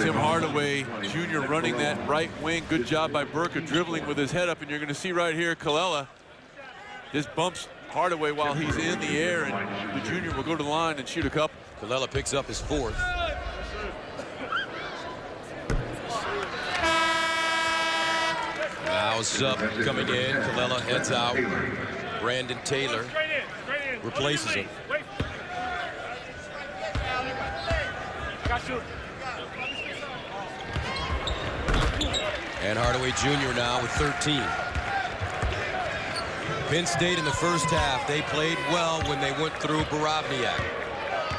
Tim Hardaway Jr. running that right wing. Good job by Burke of dribbling with his head up, and you're going to see right here Colella just bumps Hardaway while he's in the air, and the junior will go to the line and shoot a couple. Colella picks up his 4th. Now sub coming in. Colella heads out. Brandon Taylor replaces him. And Hardaway Jr. now with 13. Penn State in the first half, they played well when they went through Borovniak.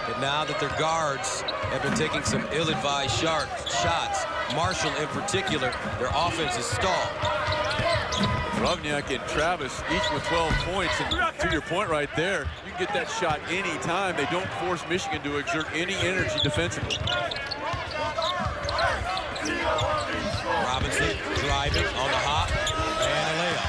But now that their guards have been taking some ill-advised shots, Marshall in particular, their offense is stalled. Borovniak in Travis, each with 12 points. And to your point right there, you can get that shot any time. They don't force Michigan to exert any energy defensively. Robinson driving on the hop, and a layup.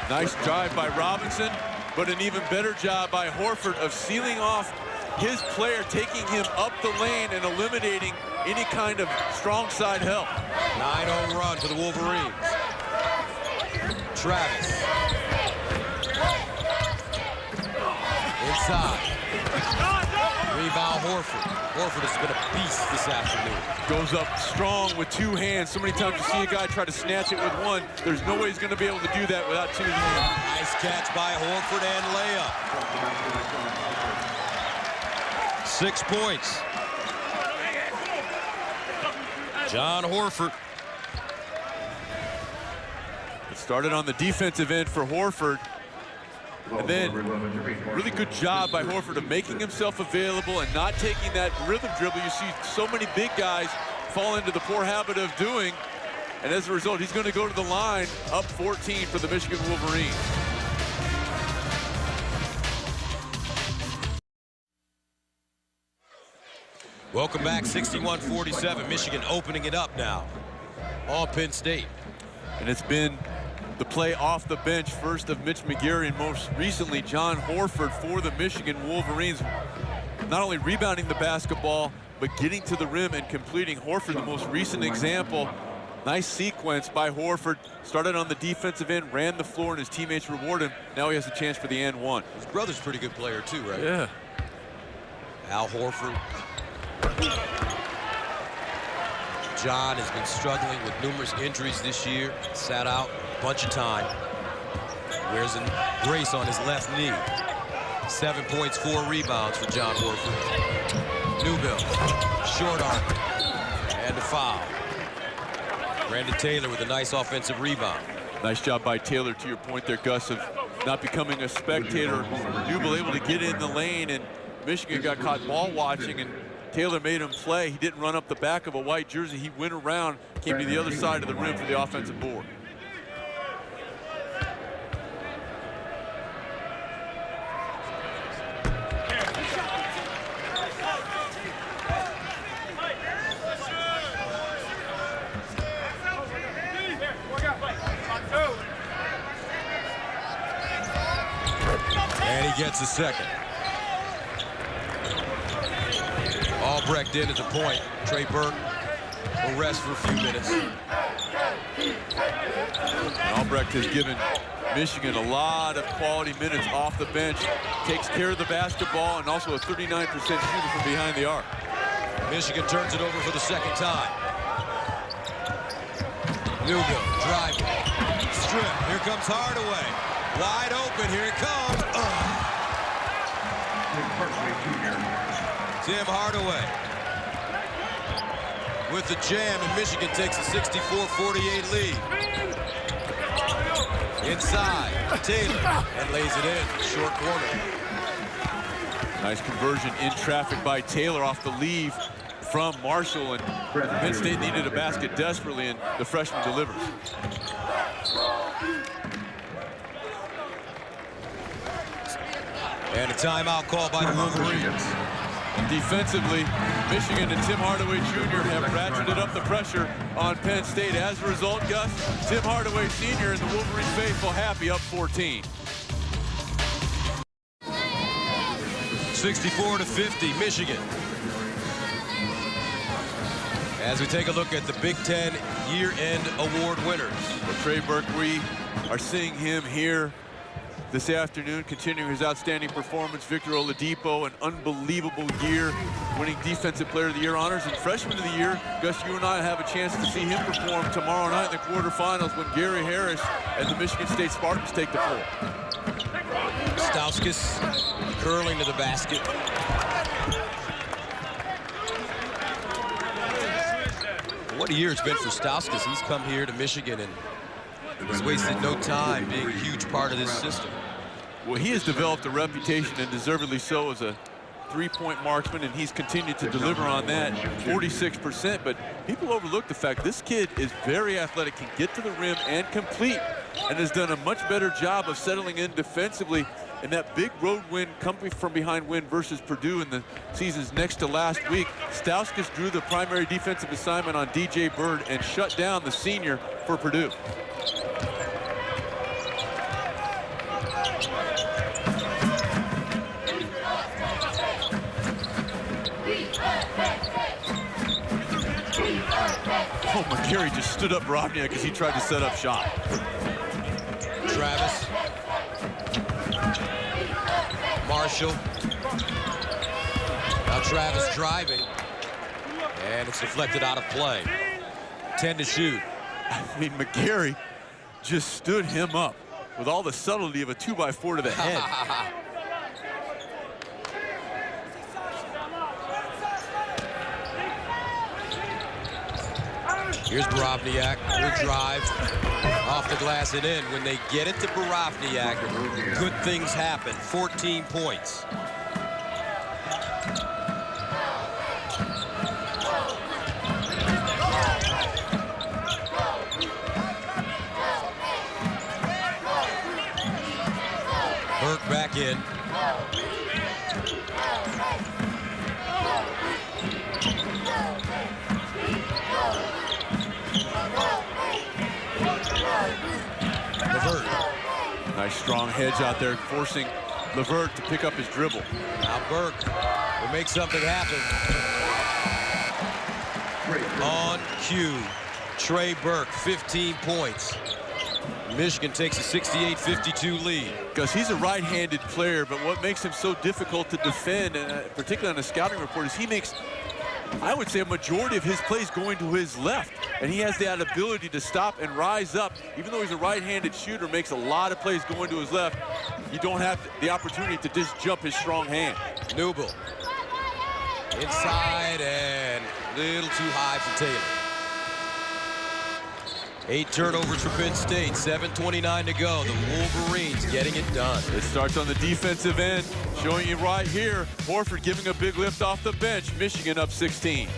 Nice drive by Robinson, but an even better job by Horford of sealing off his player, taking him up the lane and eliminating any kind of strong side help. 9-0 run for the Wolverines. Travis. Inside. Rebound Horford. Horford has been a beast this afternoon. Goes up strong with two hands. So many times you see a guy try to snatch it with one. There's no way he's going to be able to do that without two hands. Nice catch by Horford and layup. 6 points. John Horford. It started on the defensive end for Horford. And then really good job by Horford of making himself available and not taking that rhythm dribble you see so many big guys fall into the poor habit of doing. And as a result, he's going to go to the line up 14 for the Michigan Wolverines. Welcome back, 61-47. Michigan opening it up now on Penn State. And it's been the play off the bench, first of Mitch McGarry and most recently John Horford for the Michigan Wolverines. Not only rebounding the basketball, but getting to the rim and completing. Horford, the most recent example. Nice sequence by Horford. Started on the defensive end, ran the floor, and his teammates reward him. Now he has a chance for the and one. His brother's a pretty good player too, right? Yeah. Al Horford. John has been struggling with numerous injuries this year. Sat out a bunch of time. Wears a brace on his left knee. 7 points, 4 rebounds for John Horford. Newbill, short arm, and a foul. Brandon Taylor with a nice offensive rebound. Nice job by Taylor, to your point there, Gus, of not becoming a spectator. Newbill able to get in the lane, and Michigan got caught ball watching, and Taylor made him play. He didn't run up the back of a white jersey. He went around, came to the other side of the rim for the offensive board. And he gets a second. Albrecht in at the point. Trey Burke will rest for a few minutes. Albrecht has given Michigan a lot of quality minutes off the bench. Takes care of the basketball and also a 39% shooter from behind the arc. Michigan turns it over for the second time. Newbill driving. Strip. Here comes Hardaway. Wide open. Here it comes. Tim Hardaway with the jam, and Michigan takes a 64-48 lead. Inside, Taylor, and lays it in, short corner. Nice conversion in traffic by Taylor off the leave from Marshall, and Penn State needed a basket desperately, and the freshman delivers. And a timeout called by the Wolverines. Defensively, Michigan and Tim Hardaway Jr. have ratcheted up the pressure on Penn State. As a result, Gus, Tim Hardaway Sr. and the Wolverines faithful happy up 14. 64-50, Michigan. As we take a look at the Big Ten year-end award winners. For Trey Burke, we are seeing him here this afternoon, continuing his outstanding performance. Victor Oladipo, an unbelievable year, winning Defensive Player of the Year honors, and Freshman of the Year. Gus, you and I have a chance to see him perform tomorrow night in the quarterfinals when Gary Harris and the Michigan State Spartans take the floor. Stauskas curling to the basket. What a year it's been for Stauskas. He's come here to Michigan and he's wasted no time being a huge part of this system. Well, he has developed a reputation, and deservedly so, as a three-point marksman, and he's continued to deliver on that, 46%. But people overlook the fact this kid is very athletic, can get to the rim and complete and has done a much better job of settling in defensively. And that big road win, coming from behind win versus Purdue in the season's next to last week, Stauskas drew the primary defensive assignment on DJ Bird and shut down the senior for Purdue. Oh, McGarry just stood up Rovniak as he tried to set up shot. Travis. Marshall. Now Travis driving. And it's deflected out of play. 10 to shoot. I mean, McGarry just stood him up with all the subtlety of a 2x4 to the head. Here's Borovniak, good drive, off the glass and in. When they get it to Borovniak, good things happen. 14 points. Burke back in. LeVert. Nice strong hedge out there, forcing LeVert to pick up his dribble. Now Burke will make something happen. On cue, Trey Burke, 15 points. Michigan takes a 68-52 lead. Because he's a right-handed player, but what makes him so difficult to defend, particularly on the scouting report, is he makes, I would say, a majority of his plays going to his left. And he has that ability to stop and rise up. Even though he's a right-handed shooter, makes a lot of plays going to his left. You don't have the opportunity to just jump his strong hand. Newble. Inside and a little too high for Taylor. 8 turnovers for Penn State, 7:29 to go. The Wolverines getting it done. It starts on the defensive end, showing you right here. Horford giving a big lift off the bench. Michigan up 16.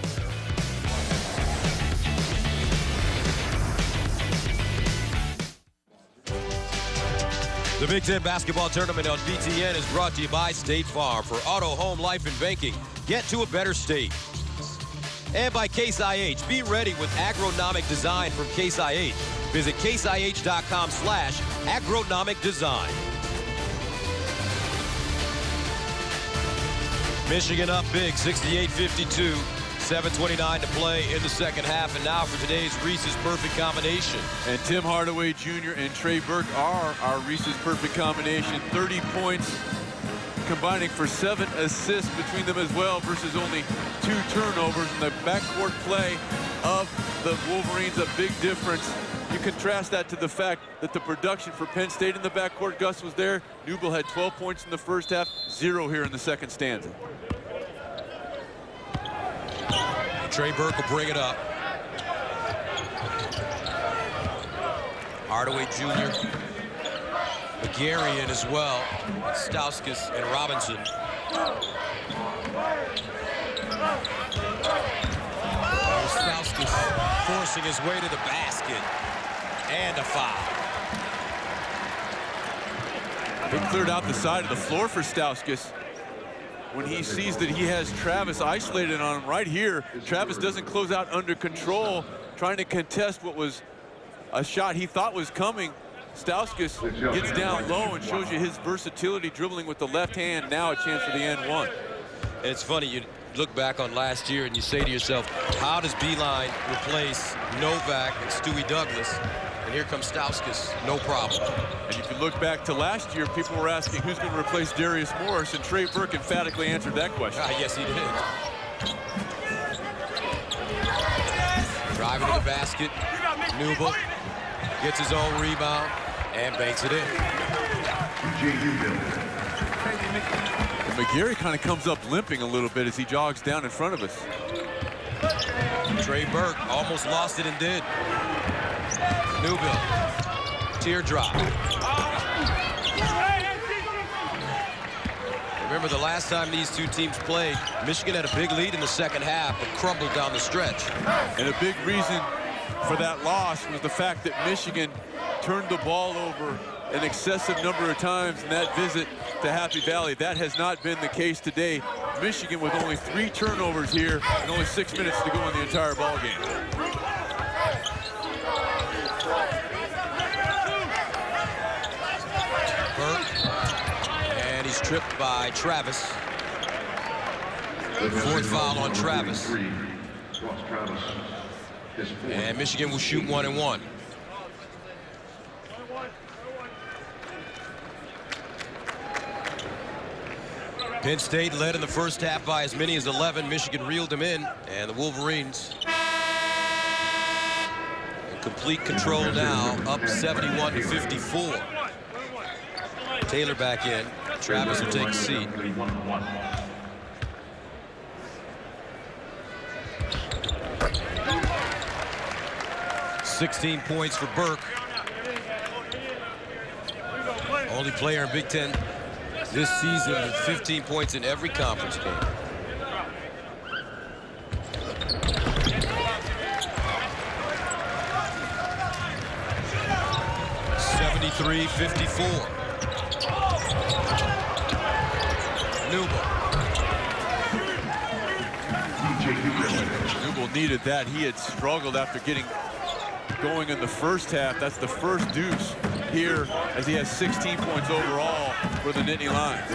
The Big Ten basketball tournament on BTN is brought to you by State Farm. For auto, home, life, and banking, get to a better state. And by Case IH. Be ready with agronomic design from Case IH. Visit caseih.com/agronomic design. Michigan up big, 68-52. 7:29 to play in the second half. And now for today's Reese's Perfect Combination. And Tim Hardaway Jr. and Trey Burke are our Reese's Perfect Combination. 30 points, combining for 7 assists between them as well, versus only 2 turnovers. In the backcourt play of the Wolverines, a big difference. You contrast that to the fact that the production for Penn State in the backcourt, Gus was there. Newble had 12 points in the first half, 0 here in the second stanza. Trey Burke will bring it up. Hardaway Jr. McGarry in as well. Stauskas and Robinson. Stauskas forcing his way to the basket. And a foul. They cleared out the side of the floor for Stauskas. When he sees that he has Travis isolated on him right here, Travis doesn't close out under control, trying to contest what was a shot he thought was coming. Stauskas gets down low and shows you his versatility, dribbling with the left hand. Now a chance for the N1. It's funny, you look back on last year and you say to yourself, how does Beeline replace Novak and Stewie Douglas? And here comes Stauskas, no problem. And if you look back to last year, people were asking who's going to replace Darius Morris, and Trey Burke emphatically answered that question. Yes, he did. Driving to the basket, Newble gets his own rebound and banks it in. And McGarry kind of comes up limping a little bit as he jogs down in front of us. Trey Burke almost lost it and did. Newbill, teardrop. Remember the last time these two teams played, Michigan had a big lead in the second half, but crumbled down the stretch. And a big reason for that loss was the fact that Michigan turned the ball over an excessive number of times in that visit to Happy Valley. That has not been the case today. Michigan with only 3 turnovers here and only 6 minutes to go in the entire ball game. Burke, and he's tripped by Travis. 4th foul on Travis. And Michigan will shoot 1 and 1. Penn State led in the first half by as many as 11. Michigan reeled them in, and the Wolverines in complete control now, up 71-54. Taylor back in. Travis will take a seat. $16 points for Burke. Only player in Big Ten this season with 15 points in every conference game. (73-54). Newell needed that. He had struggled after getting going in the first half. That's the first deuce here as he has 16 points overall for the Nittany Lions.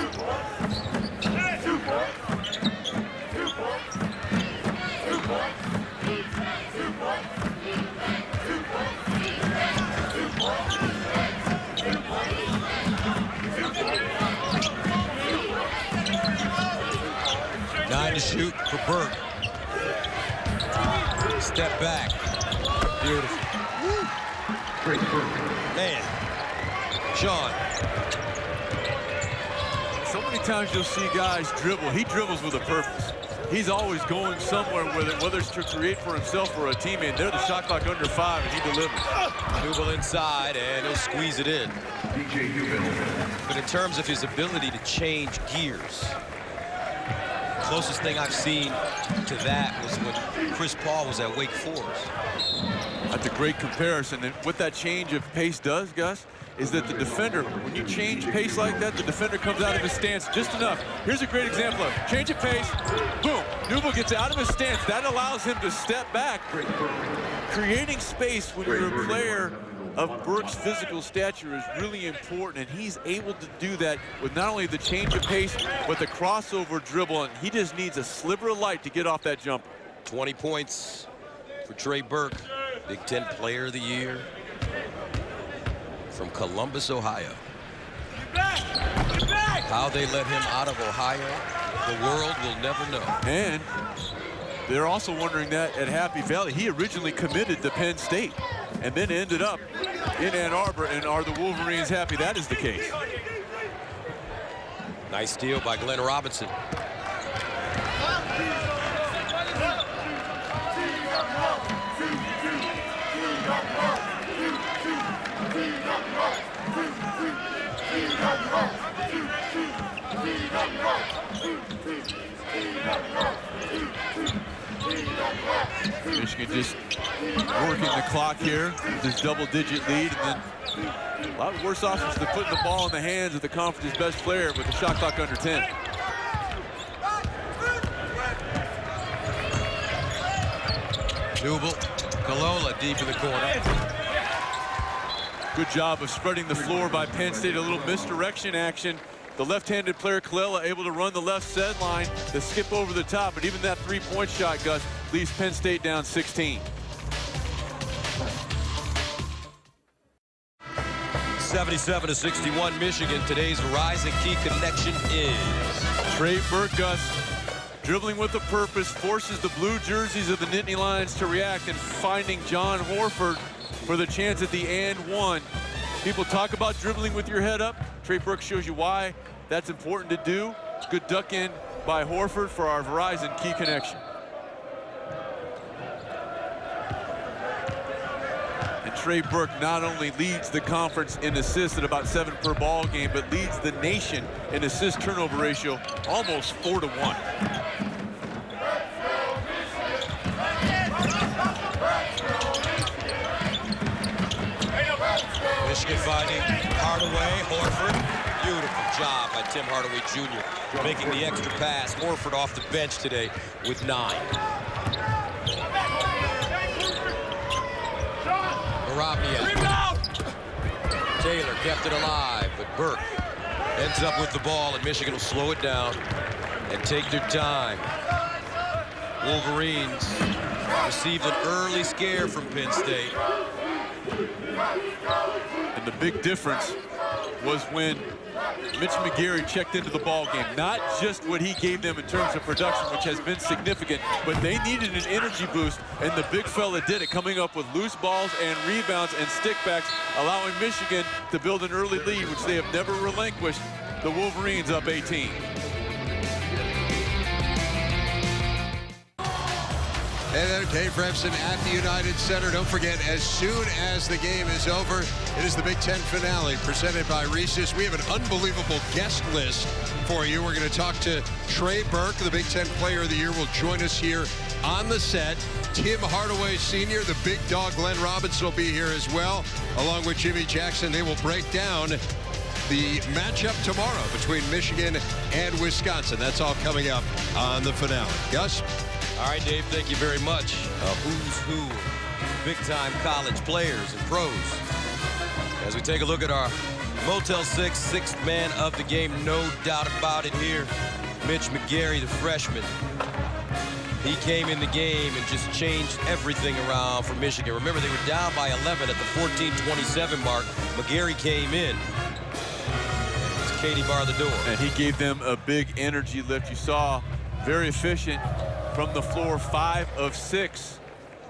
Nine to shoot for Burke. Step back. Beautiful. Man. Sean. So many times you'll see guys dribble. He dribbles with a purpose. He's always going somewhere with it, whether it's to create for himself or a teammate. They're the shot clock under 5, and he delivers. Newell inside, and he'll squeeze it in. But in terms of his ability to change gears, closest thing I've seen to that was when Chris Paul was at Wake Forest. That's a great comparison. And what that change of pace does, Gus, is that the defender, when you change pace like that, the defender comes out of his stance just enough. Here's a great example of change of pace, boom. Newell gets out of his stance. That allows him to step back. Creating space when you're a player of Burke's physical stature is really important, and he's able to do that with not only the change of pace, but the crossover dribble, and he just needs a sliver of light to get off that jumper. 20 points for Trey Burke, Big Ten Player of the Year from Columbus, Ohio. How they let him out of Ohio, the world will never know. And they're also wondering that at Happy Valley. He originally committed to Penn State and then ended up in Ann Arbor. And are the Wolverines happy that is the case? Nice steal by Glenn Robinson. Michigan just working the clock here with this double-digit lead, and then a lot worse offense than putting the ball in the hands of the conference's best player with the shot clock under 10. Newell, Kalola deep in the corner. Good job of spreading the floor by Penn State. A little misdirection action. The left-handed player, Kalela, able to run the left sideline to skip over the top. But even that three-point shot, Gus, leaves Penn State down 16. 77-61 Michigan. Today's Verizon Key Connection is Trey Burke, Gus, dribbling with a purpose, forces the blue jerseys of the Nittany Lions to react, and finding John Horford for the chance at the and one. People talk about dribbling with your head up. Trey Burke shows you why that's important to do. Good duck in by Horford for our Verizon Key Connection. And Trey Burke not only leads the conference in assists at about 7 per ball game, but leads the nation in assist turnover ratio almost 4-1. Michigan finding Hardaway, Horford. Beautiful job by Tim Hardaway Jr. making the extra pass. Horford off the bench today with 9. Barabniak. Taylor kept it alive, but Burke ends up with the ball, and Michigan will slow it down and take their time. Wolverines received an early scare from Penn State. And the big difference was when Mitch McGary checked into the ball game. Not just what he gave them in terms of production, which has been significant, but they needed an energy boost, and the big fella did it, coming up with loose balls and rebounds and stickbacks, allowing Michigan to build an early lead, which they have never relinquished. The Wolverines up 18. And then Dave Remsen at the United Center. Don't forget, as soon as the game is over, it is the Big Ten finale presented by Reese's. We have an unbelievable guest list for you. We're going to talk to Trey Burke, the Big Ten Player of the Year, will join us here on the set. Tim Hardaway Sr., the big dog Glenn Robinson will be here as well, along with Jimmy Jackson. They will break down the matchup tomorrow between Michigan and Wisconsin. That's all coming up on the finale. Gus? All right, Dave, thank you very much. Who's who, big-time college players and pros. As we take a look at our Motel 6 sixth man of the game, no doubt about it here, Mitch McGary, the freshman. He came in the game and just changed everything around for Michigan. Remember, they were down by 11 at the 14:27 mark. McGary came in. It's Katie bar the door. And he gave them a big energy lift. You saw very efficient from the floor, 5 of 6,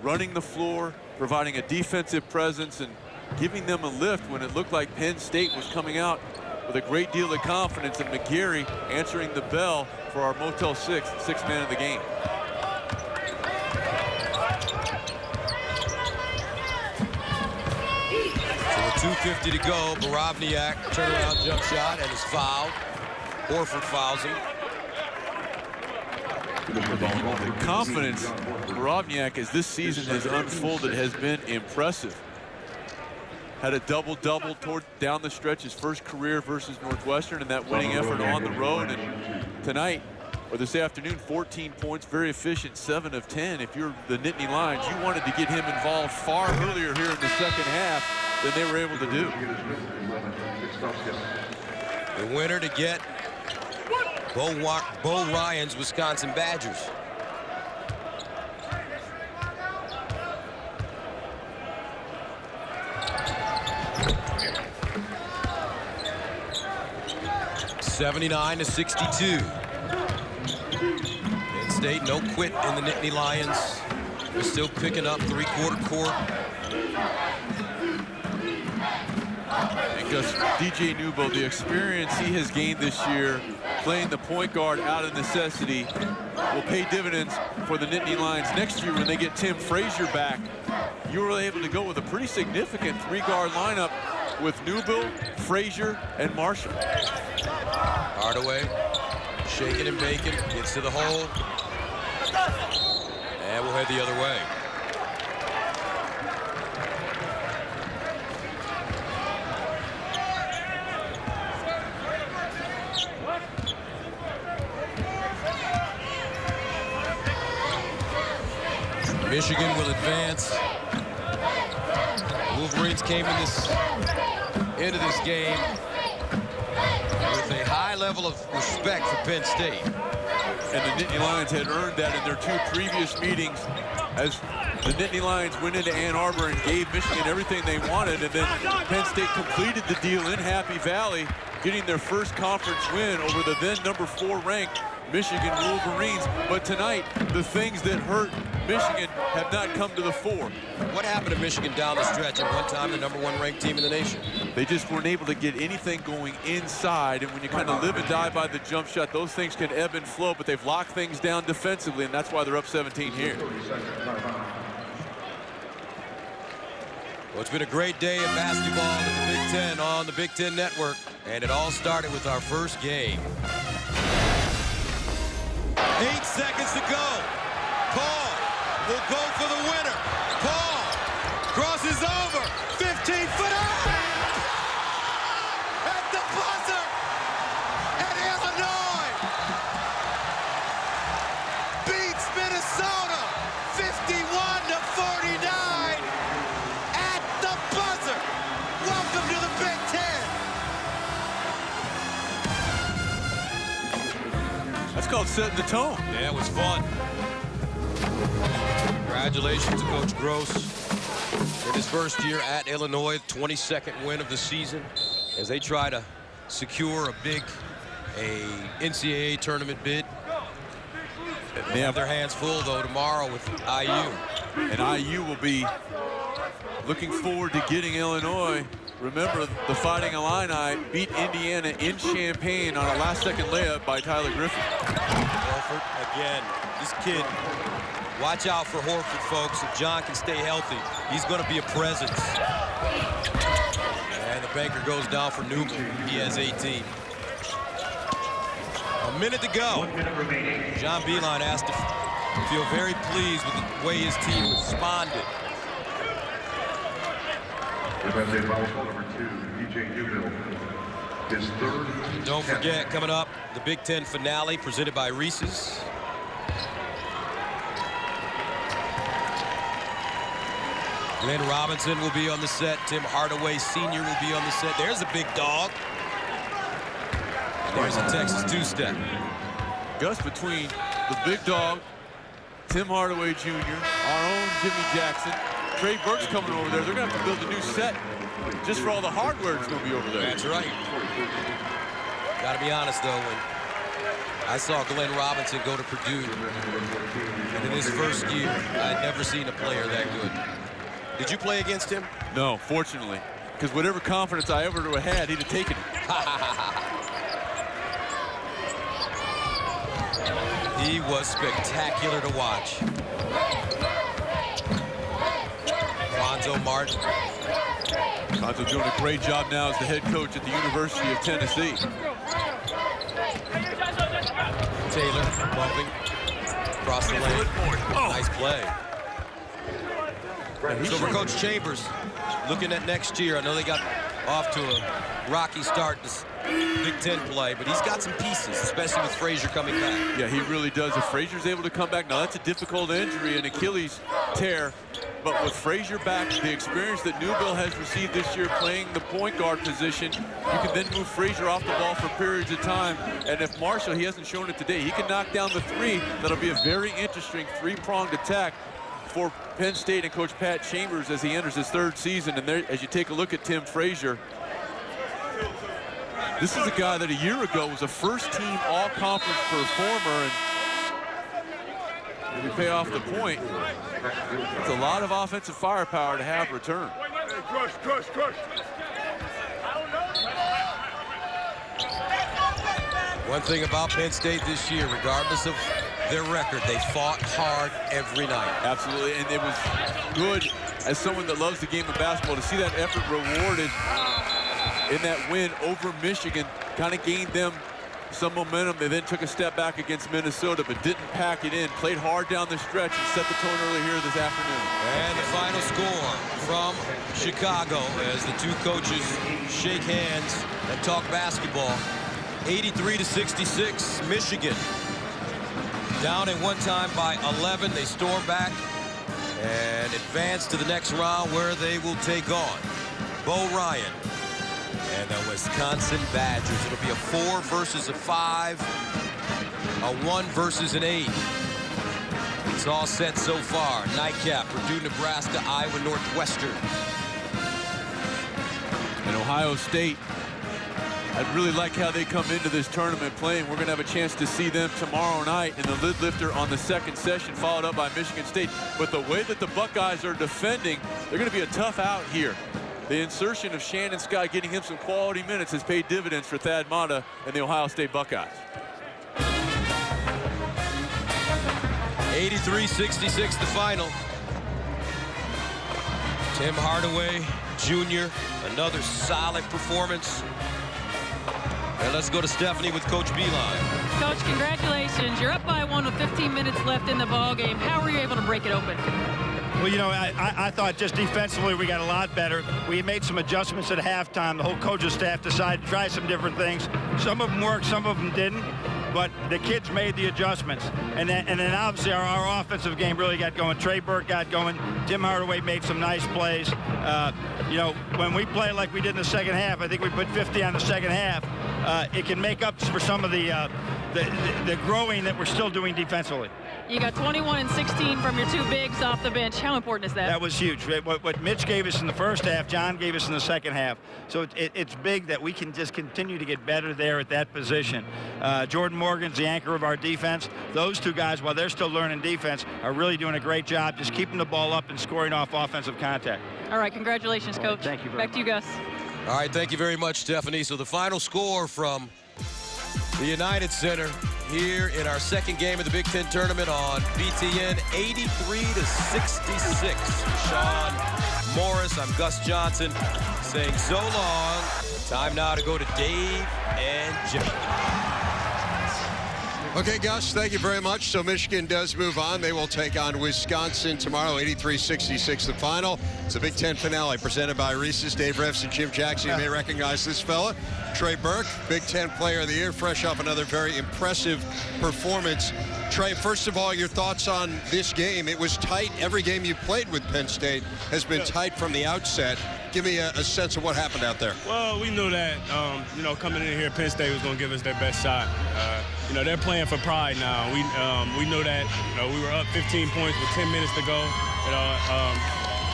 running the floor, providing a defensive presence, and giving them a lift when it looked like Penn State was coming out with a great deal of confidence, and McGary answering the bell for our Motel 6 sixth man of the game. So with 2:50 to go, Barabniak turnaround jump shot and is fouled. Horford fouls him. The confidence Barabniak, as this season has unfolded, has been impressive. Had a double-double down the stretch, his first career versus Northwestern, and that winning effort on the road. And tonight, or this afternoon, 14 points, very efficient, 7 of 10. If you're the Nittany Lions, you wanted to get him involved far earlier here in the second half than they were able to do. The winner to get Bo Ryan's Wisconsin Badgers. (79-62). Penn State, no quit in the Nittany Lions. They're still picking up three-quarter court. Because DJ Newbo, the experience he has gained this year, playing the point guard out of necessity, will pay dividends for the Nittany Lions next year when they get Tim Frazier back. You were able to go with a pretty significant three-guard lineup with Newbill, Frazier, and Marshall. Hardaway, shaking and baking, gets to the hole, and we'll head the other way. Michigan will advance. Wolverines came into this game with a high level of respect for Penn State. And the Nittany Lions had earned that in their 2 previous meetings, as the Nittany Lions went into Ann Arbor and gave Michigan everything they wanted, and then Penn State completed the deal in Happy Valley, getting their first conference win over the then number 4 ranked Michigan Wolverines. But tonight, the things that hurt Michigan have not come to the fore. What happened to Michigan down the stretch? At one time, the number 1 ranked team in the nation. They just weren't able to get anything going inside, and when you kind of live and die by the jump shot, those things can ebb and flow, but they've locked things down defensively, and that's why they're up 17 here. Well, it's been a great day of basketball at the Big Ten on the Big Ten Network, and it all started with our first game. 8 seconds to go. Paul will go for the winner. Paul crosses over. 15-footer. called setting the tone. Yeah, it was fun. Congratulations to Coach Gross in his first year at Illinois, 22nd win of the season, as they try to secure a NCAA tournament bid. They have their hands full, though, tomorrow with IU. And IU will be looking forward to getting Illinois. Remember, the Fighting Illini beat Indiana in Champaign on a last-second layup by Tyler Griffin. Horford again. This kid, watch out for Horford, folks. If John can stay healthy, he's going to be a presence. And the banker goes down for Newman. He has 18. A minute to go. John Beilein has to feel very pleased with the way his team responded. Defensive foul number 2, DJ Newman. His third. Don't forget, coming up, the Big Ten finale presented by Reese's. Glenn Robinson will be on the set. Tim Hardaway Sr. will be on the set. There's a big dog. And there's a Texas two-step. Gus, between the big dog, Tim Hardaway Jr., our own Jimmy Jackson, Trey Burke's coming over there. They're going to have to build a new set just for all the hardware that's going to be over there. That's right. Got to be honest, though, when I saw Glenn Robinson go to Purdue, and in his first year, I'd never seen a player that good. Did you play against him? No, fortunately, because whatever confidence I ever had, he'd have taken it. He was spectacular to watch. Lonzo Martin. Lonzo doing a great job now as the head coach at the University of Tennessee. Taylor bumping across the lane. Nice play. So for Coach Chambers, looking at next year, I know they got off to a rocky start this Big Ten play, but he's got some pieces, especially with Frazier coming back. Yeah, he really does. If Frazier's able to come back, now that's a difficult injury, an Achilles tear. But with Frazier back, the experience that Newbill has received this year playing the point guard position, you can then move Frazier off the ball for periods of time. And if Marshall, he hasn't shown it today, he can knock down the three. That'll be a very interesting three-pronged attack for Penn State and Coach Pat Chambers as he enters his third season. And there, as you take a look at Tim Frazier, this is a guy that a year ago was a first-team all-conference performer, and if you pay off the point, it's a lot of offensive firepower to have return. One thing about Penn State this year, regardless of their record, they fought hard every night. Absolutely, and it was good, as someone that loves the game of basketball, to see that effort rewarded in that win over Michigan. Kind of gained them some momentum. They then took a step back against Minnesota, but didn't pack it in. Played hard down the stretch and set the tone early here this afternoon. And the final score from Chicago as the two coaches shake hands and talk basketball. 83-66, Michigan. Down at one time by 11. They storm back and advance to the next round where they will take on Bo Ryan and the Wisconsin Badgers. It'll be a 4 versus a 5, a 1 versus an 8. It's all set so far. Nightcap, Purdue, Nebraska, Iowa, Northwestern. And Ohio State, I really like how they come into this tournament playing. We're going to have a chance to see them tomorrow night in the lid lifter on the second session, followed up by Michigan State. But the way that the Buckeyes are defending, they're going to be a tough out here. The insertion of Shannon Sky, getting him some quality minutes, has paid dividends for Thad Matta and the Ohio State Buckeyes. 83-66 the final. Tim Hardaway Jr., another solid performance. And let's go to Stephanie with Coach Beilein. Coach, congratulations. You're up by 1 with 15 minutes left in the ball game. How were you able to break it open? Well, you know, I thought just defensively we got a lot better. We made some adjustments at halftime. The whole coaching staff decided to try some different things. Some of them worked, some of them didn't. But the kids made the adjustments. And then obviously our offensive game really got going. Trey Burke got going. Tim Hardaway made some nice plays. You know, when we play like we did in the second half, I think we put 50 on the second half. It can make up for some of the the growing that we're still doing defensively. You got 21 and 16 from your two bigs off the bench. How important is that? That was huge. What Mitch gave us in the first half, John gave us in the second half. So it's big that we can just continue to get better there at that position. Jordan Morgan's the anchor of our defense. Those two guys, while they're still learning defense, are really doing a great job just keeping the ball up and scoring off offensive contact. All right, congratulations, Coach. Thank you very Back to you, Gus. All right, thank you very much, Stephanie. So the final score from the United Center here in our second game of the Big Ten tournament on BTN, 83-66. Sean Morris, I'm Gus Johnson saying so long. Time now to go to Dave and Jimmy. Okay, Gus, thank you very much. So Michigan does move on. They will take on Wisconsin tomorrow, 83-66 the final. It's a Big Ten finale presented by Reese's. Dave Refs and Jim Jackson. You may recognize this fella. Trey Burke, Big Ten Player of the Year, fresh off another very impressive performance. Trey, first of all, your thoughts on this game. It was tight. Every game you played with Penn State has been tight from the outset. Give me a sense of what happened out there. Well, we knew that, coming in here, Penn State was going to give us their best shot. They're playing for pride now. We knew that, we were up 15 points with 10 minutes to go.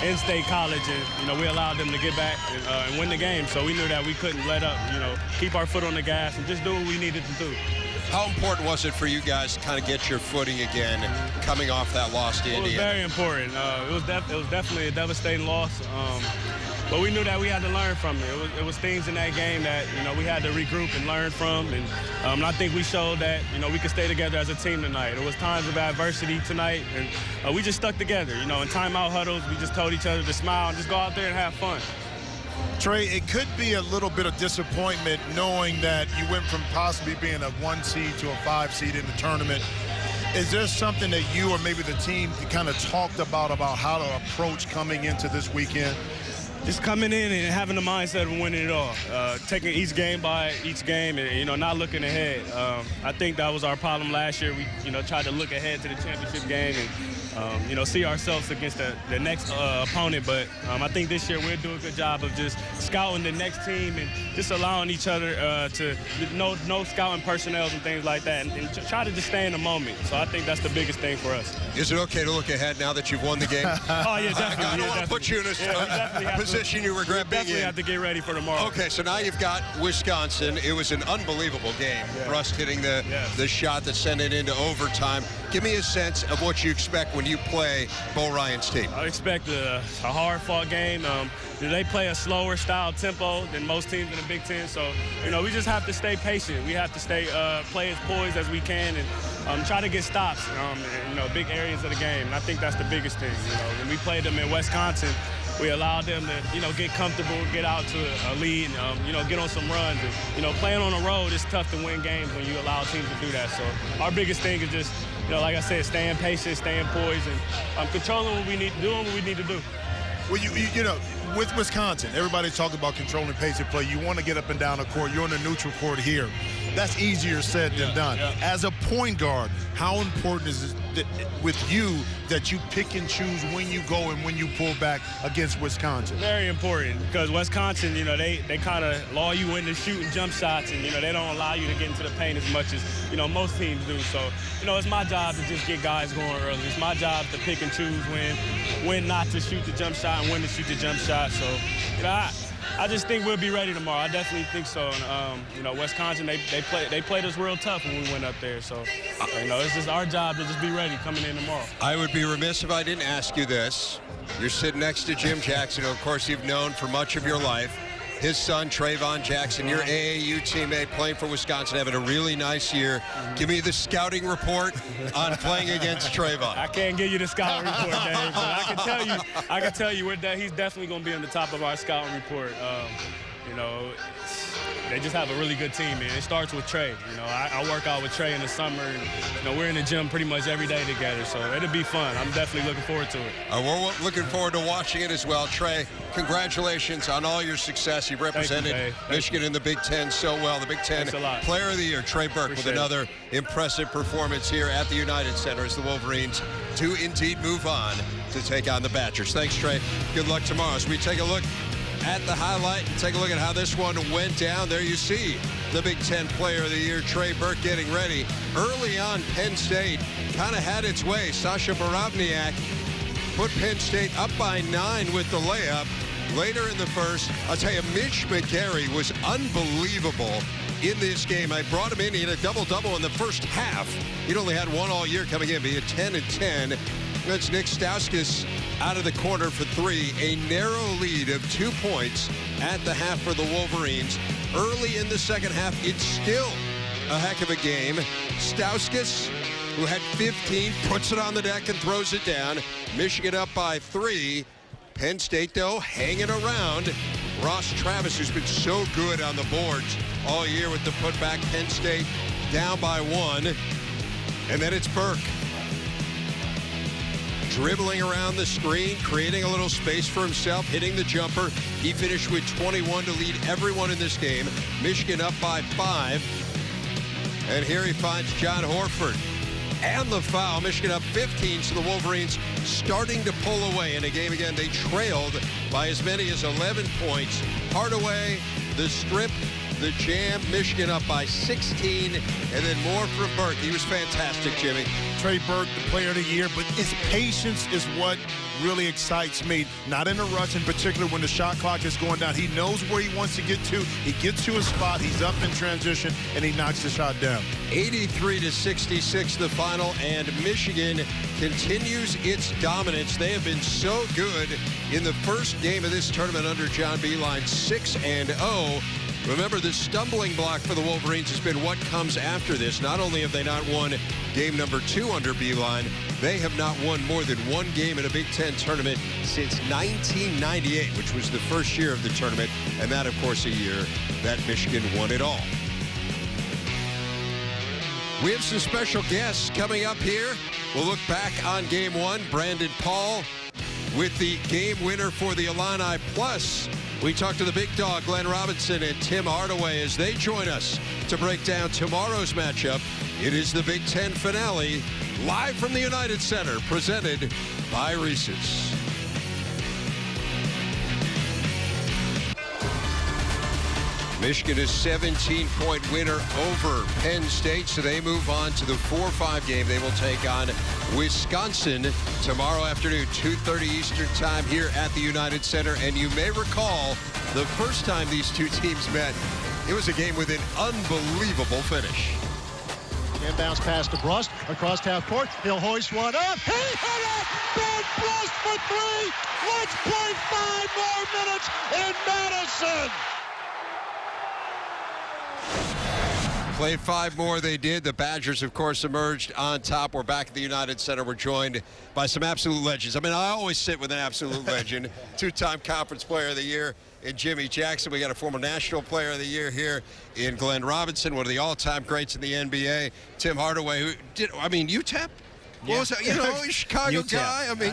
In-state college, and we allowed them to get back and win the game. So we knew that we couldn't let up. Keep our foot on the gas and just do what we needed to do. How important was it for you guys to kind of get your footing again, coming off that loss to Indiana? It was very important. It was definitely a devastating loss. But we knew that we had to learn from it. It was things in that game that, we had to regroup and learn from. And I think we showed that, we could stay together as a team tonight. It was times of adversity tonight, and we just stuck together. In timeout huddles, we just told each other to smile and just go out there and have fun. Trey, it could be a little bit of disappointment knowing that you went from possibly being a 1 seed to a 5 seed in the tournament. Is there something that you or maybe the team kind of talked about how to approach coming into this weekend? Just coming in and having the mindset of winning it all, taking each game by each game, and not looking ahead. I think that was our problem last year. We tried to look ahead to the championship game and see ourselves against the next opponent. But I think this year we'll do a good job of just scouting the next team and just allowing each other to know scouting personnel and things like that, and try to just stay in the moment. So I think that's the biggest thing for us. Is it okay to look ahead now that you've won the game? Oh, yeah, definitely. I don't want to put you in a position you regret being in. Definitely have to get ready for tomorrow. Okay, so now you've got Wisconsin. It was an unbelievable game. Yeah. Rust hitting the shot that sent it into overtime. Give me a sense of what you expect when you play Bo Ryan's team. I expect a hard-fought game. They play a slower style tempo than most teams in the Big Ten. So, we just have to stay patient. We have to play as poised as we can and try to get stops, big areas of the game. And I think that's the biggest thing. When we played them in Wisconsin, we allowed them to, get comfortable, get out to a lead, get on some runs. And, playing on the road, it's tough to win games when you allow teams to do that. So our biggest thing is just, like I said, staying patient, staying poised, and controlling what we need to do and what we need to do. Well, with Wisconsin, everybody's talking about controlling pace of play. You want to get up and down the court. You're on the neutral court here. That's easier said than done. Yeah. As a point guard, how important is it with you that you pick and choose when you go and when you pull back against Wisconsin? Very important, because Wisconsin, they kind of lull you into shooting jump shots, and, they don't allow you to get into the paint as much as, most teams do. So, it's my job to just get guys going early. It's my job to pick and choose when not to shoot the jump shot and when to shoot the jump shot. So, I just think we'll be ready tomorrow. I definitely think so. And, Wisconsin, they played us real tough when we went up there. So, it's just our job to just be ready coming in tomorrow. I would be remiss if I didn't ask you this. You're sitting next to Jim Jackson, who, of course, you've known for much of your life. His son, Trayvon Jackson, your AAU teammate, playing for Wisconsin, having a really nice year. Give me the scouting report on playing against Trayvon. I can't give you the scouting report, Dave, but I can tell you that he's definitely going to be on the top of our scouting report. They just have a really good team, man. It starts with Trey. I work out with Trey in the summer, and we're in the gym pretty much every day together, so it'll be fun. I'm definitely looking forward to it. We're looking forward to watching it as well. Trey, congratulations on all your success. You've represented Michigan in the Big Ten so well. The Big Ten Player of the Year, Trey Burke, with another impressive performance here at the United Center as the Wolverines do indeed move on to take on the Badgers. Thanks, Trey. Good luck tomorrow as we take a look at the highlight and take a look at how this one went down. There you see the Big Ten Player of the Year, Trey Burke, getting ready. Early on, Penn State kind of had its way. Sasha Borovniak put Penn State up by 9 with the layup. Later in the first, I'll tell you, Mitch McGarry was unbelievable in this game. I brought him in. He had a double-double in the first half. He'd only had one all year coming in, but he had 10 and 10. That's Nick Stauskas out of the corner for 3. A narrow lead of 2 points at the half for the Wolverines. Early in the second half, it's still a heck of a game. Stauskas, who had 15, puts it on the deck and throws it down. Michigan up by 3. Penn State, though, hanging around. Ross Travis, who's been so good on the boards all year with the putback. Penn State down by 1. And then it's Burke. Dribbling around the screen, creating a little space for himself, hitting the jumper. He finished with 21 to lead everyone in this game. Michigan up by 5. And here he finds John Horford. And the foul. Michigan up 15, so the Wolverines starting to pull away in a game again. They trailed by as many as 11 points. Hardaway, the strip, the jam. Michigan up by 16, and then more from Burke. He was fantastic, Jimmy. Trey Burke, the Player of the Year, but his patience is what really excites me. Not in a rush, in particular when the shot clock is going down. He knows where he wants to get to. He gets to a spot. He's up in transition, and he knocks the shot down. 83-66 the final, and Michigan continues its dominance. They have been so good in the first game of this tournament under John Beilein, 6-0. Remember, the stumbling block for the Wolverines has been what comes after this. Not only have they not won game number 2 under Beilein, they have not won more than 1 game in a Big Ten tournament since 1998, which was the first year of the tournament, and that, of course, a year that Michigan won it all. We have some special guests coming up here. We'll look back on Game 1. Brandon Paul with the game winner for the Illini. Plus, we talk to the big dog, Glenn Robinson and Tim Hardaway, as they join us to break down tomorrow's matchup. It is the Big Ten finale, live from the United Center, presented by Reese's. Michigan is 17-point winner over Penn State, so they move on to the 4-5 game. They will take on Wisconsin tomorrow afternoon, 2:30 Eastern time here at the United Center. And you may recall the first time these two teams met, it was a game with an unbelievable finish. Inbounds pass to Brust across half court. He'll hoist one up. He hit it! Ben Brust for 3! Let's play 5 more minutes in Madison! Play 5 more, they did. The Badgers, of course, emerged on top. We're back at the United Center. We're joined by some absolute legends. I mean, I always sit with an absolute legend. 2-time Conference Player of the Year in Jimmy Jackson. We got a former National Player of the Year here in Glenn Robinson, one of the all-time greats in the NBA. Tim Hardaway, who did, I mean, UTEP? What was that? You know, Chicago guy. I mean,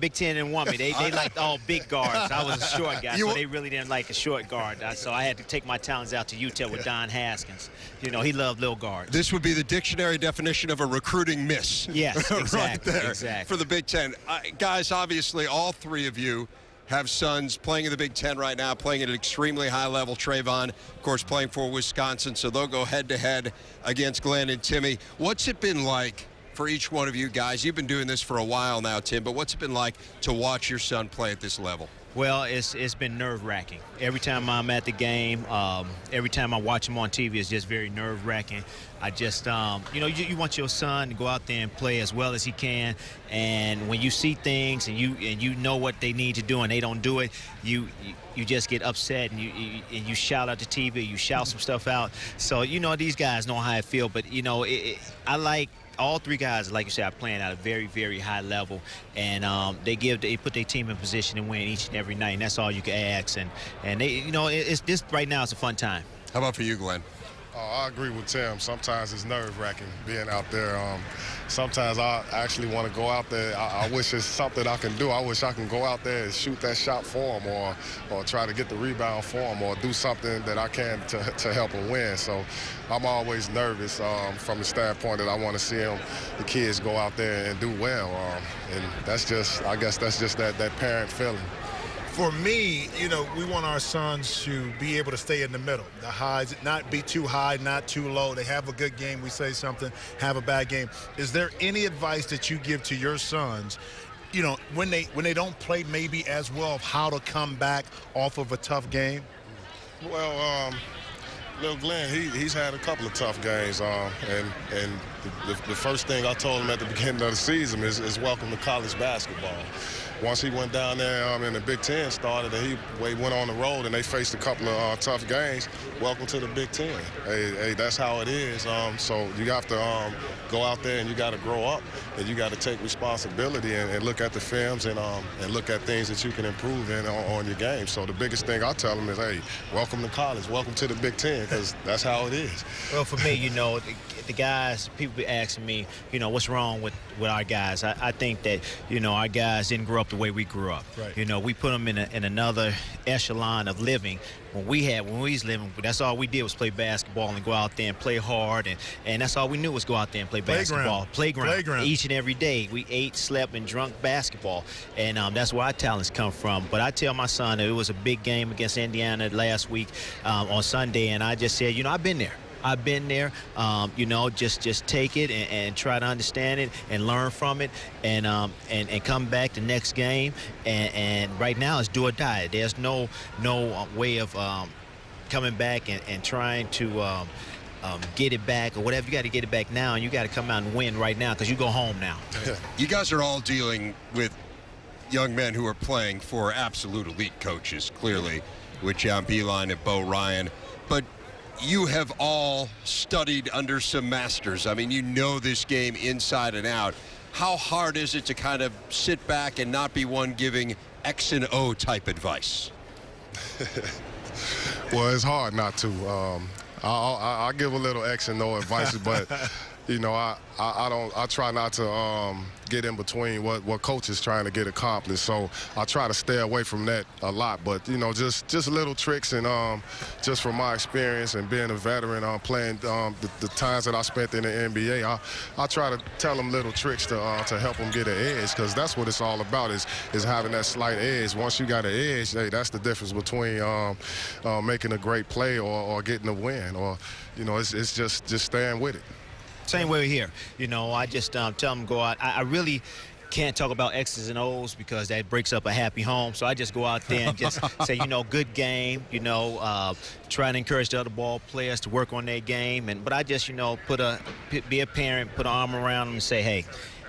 Big Ten didn't want me. They liked all big guards. I was a short guy, so they really didn't like a short guard. So I had to take my talents out to UTEP with Don Haskins. You know, he loved little guards. This would be the dictionary definition of a recruiting miss. Yes, exactly. Right there exactly. For the Big Ten. Guys, obviously, all 3 of you have sons playing in the Big Ten right now, playing at an extremely high level. Trayvon, of course, playing for Wisconsin, so they'll go head-to-head against Glenn and Timmy. What's it been like for each one of you guys? You've been doing this for a while now, Tim, but what's it been like to watch your son play at this level? Well, it's been nerve-wracking. Every time I'm at the game, every time I watch him on TV, it's just very nerve-wracking. I just, you know, you want your son to go out there and play as well as he can, and when you see things and you know what they need to do and they don't do it, you just get upset and you shout at the TV, you shout some stuff out. So, you know, these guys know how I feel, but, you know, I like all 3 guys, like you said, are playing at a very, very high level, and they put their team in position to win each and every night, and that's all you can ask. And they, you know, it's this right now. It's a fun time. How about for you, Glenn? I agree with Tim. Sometimes it's nerve-wracking being out there. Sometimes I actually want to go out there. I wish it's something I can do. I wish I can go out there and shoot that shot for him, or try to get the rebound for him, or do something that I can to help him win. So I'm always nervous from the standpoint that I want to see the kids go out there and do well. And that's just, I guess that's just that parent feeling. For me, you know, we want our sons to be able to stay in the middle. The highs, not be too high, not too low. They have a good game, we say something, have a bad game. Is there any advice that you give to your sons, you know, when they don't play maybe as well, of how to come back off of a tough game? Well, Lil Glenn, he's had a couple of tough games, and the first thing I told him at the beginning of the season is welcome to college basketball. Once he went down there in the Big Ten started, and he went on the road and they faced a couple of tough games, welcome to the Big Ten. Hey, that's how it is. So you have to go out there and you got to grow up and you got to take responsibility and look at the films and look at things that you can improve in on your game. So the biggest thing I tell them is, hey, welcome to college, welcome to the Big Ten, because that's how it is. Well, for me, you know, the guys, people be asking me, you know, what's wrong with our guys. I think that, you know, our guys didn't grow up the way we grew up. Right. You know, we put them in another echelon of living. When we was living, that's all we did was play basketball and go out there and play hard, and that's all we knew was go out there and play basketball. Playground. Each and every day. We ate, slept, and drunk basketball, and that's where our talents come from. But I tell my son that it was a big game against Indiana last week on Sunday, and I just said, you know, I've been there. You know, just take it and try to understand it and learn from it and come back the next game. And right now it's do or die. There's no way of coming back and trying to get it back or whatever. You got to get it back now, and you got to come out and win right now because you go home now. You guys are all dealing with young men who are playing for absolute elite coaches, clearly, with John Beilein and Bo Ryan. But you have all studied under some masters. I mean, you know this game inside and out. How hard is it to kind of sit back and not be one giving X and O type advice? Well, it's hard not to. I'll give a little X and O advice, but you know, I try not to get in between what coach is trying to get accomplished. So I try to stay away from that a lot. But you know, just little tricks and just from my experience and being a veteran, playing the times that I spent in the NBA, I try to tell them little tricks to help them get an edge, because that's what it's all about is having that slight edge. Once you got an edge, hey, that's the difference between making a great play or getting a win, or you know, it's just staying with it. Same way here. You know, I just tell them go out. I really can't talk about X's and O's because that breaks up a happy home. So I just go out there and just say, you know, good game, you know, try and encourage the other ball players to work on their game. But I just, you know, be a parent, put an arm around them and say, hey,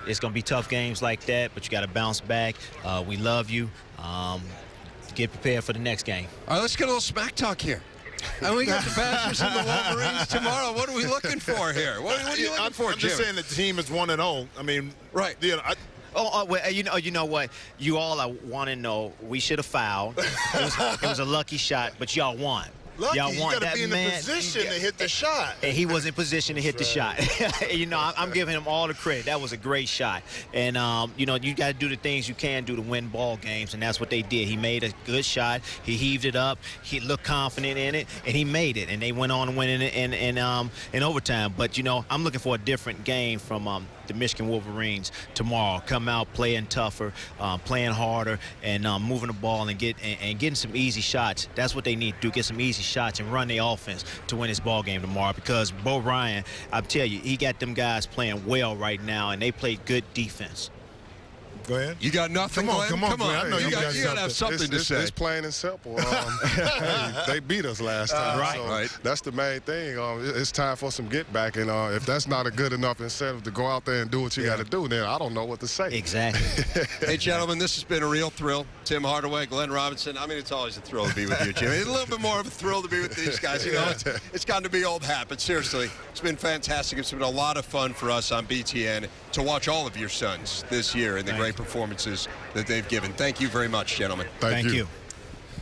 it's going to be tough games like that, but you got to bounce back. We love you. Get prepared for the next game. All right, let's get a little smack talk here. And we got the Badgers and the Wolverines tomorrow. What are we looking for here? What are you looking for, I'm just saying the team is 1-0. I mean, right. You know, well, you know what? You all want to know we should have fouled. It was a lucky shot, but y'all won. Lucky, y'all you want got to that be in man, the position to hit the shot. And he was in position to hit the shot. You know, I'm giving him all the credit. That was a great shot. And, you know, you got to do the things you can do to win ball games, and that's what they did. He made a good shot. He heaved it up. He looked confident in it, and he made it. And they went on to win in overtime. But, you know, I'm looking for a different game from the Michigan Wolverines tomorrow. Come out playing tougher, playing harder, and moving the ball and getting some easy shots. That's what they need to do, get some easy shots and run their offense to win this ball game tomorrow, because Bo Ryan, I tell you, he got them guys playing well right now, and they played good defense. Go ahead. You got nothing, Glenn? Come on. I know you got to have something to say. It's plain and simple. Hey, they beat us last time. Right. That's the main thing. It's time for some get back. And if that's not a good enough incentive to go out there and do what you got to do, then I don't know what to say. Exactly. Hey, gentlemen, this has been a real thrill. Tim Hardaway, Glenn Robinson. I mean, it's always a thrill to be with you, Jim. It's a little bit more of a thrill to be with these guys. You know, it's gotten to be old hat, but seriously, it's been fantastic. It's been a lot of fun for us on BTN to watch all of your sons this year and the great performances that they've given. Thank you very much, gentlemen. Thank you.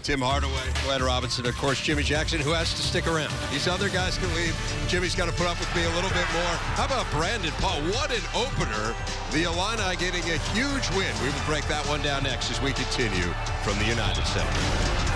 Tim Hardaway, Glenn Robinson, of course, Jimmy Jackson, who has to stick around. These other guys can leave. Jimmy's got to put up with me a little bit more. How about Brandon Paul? What an opener. The Illini getting a huge win. We will break that one down next as we continue from the United Center.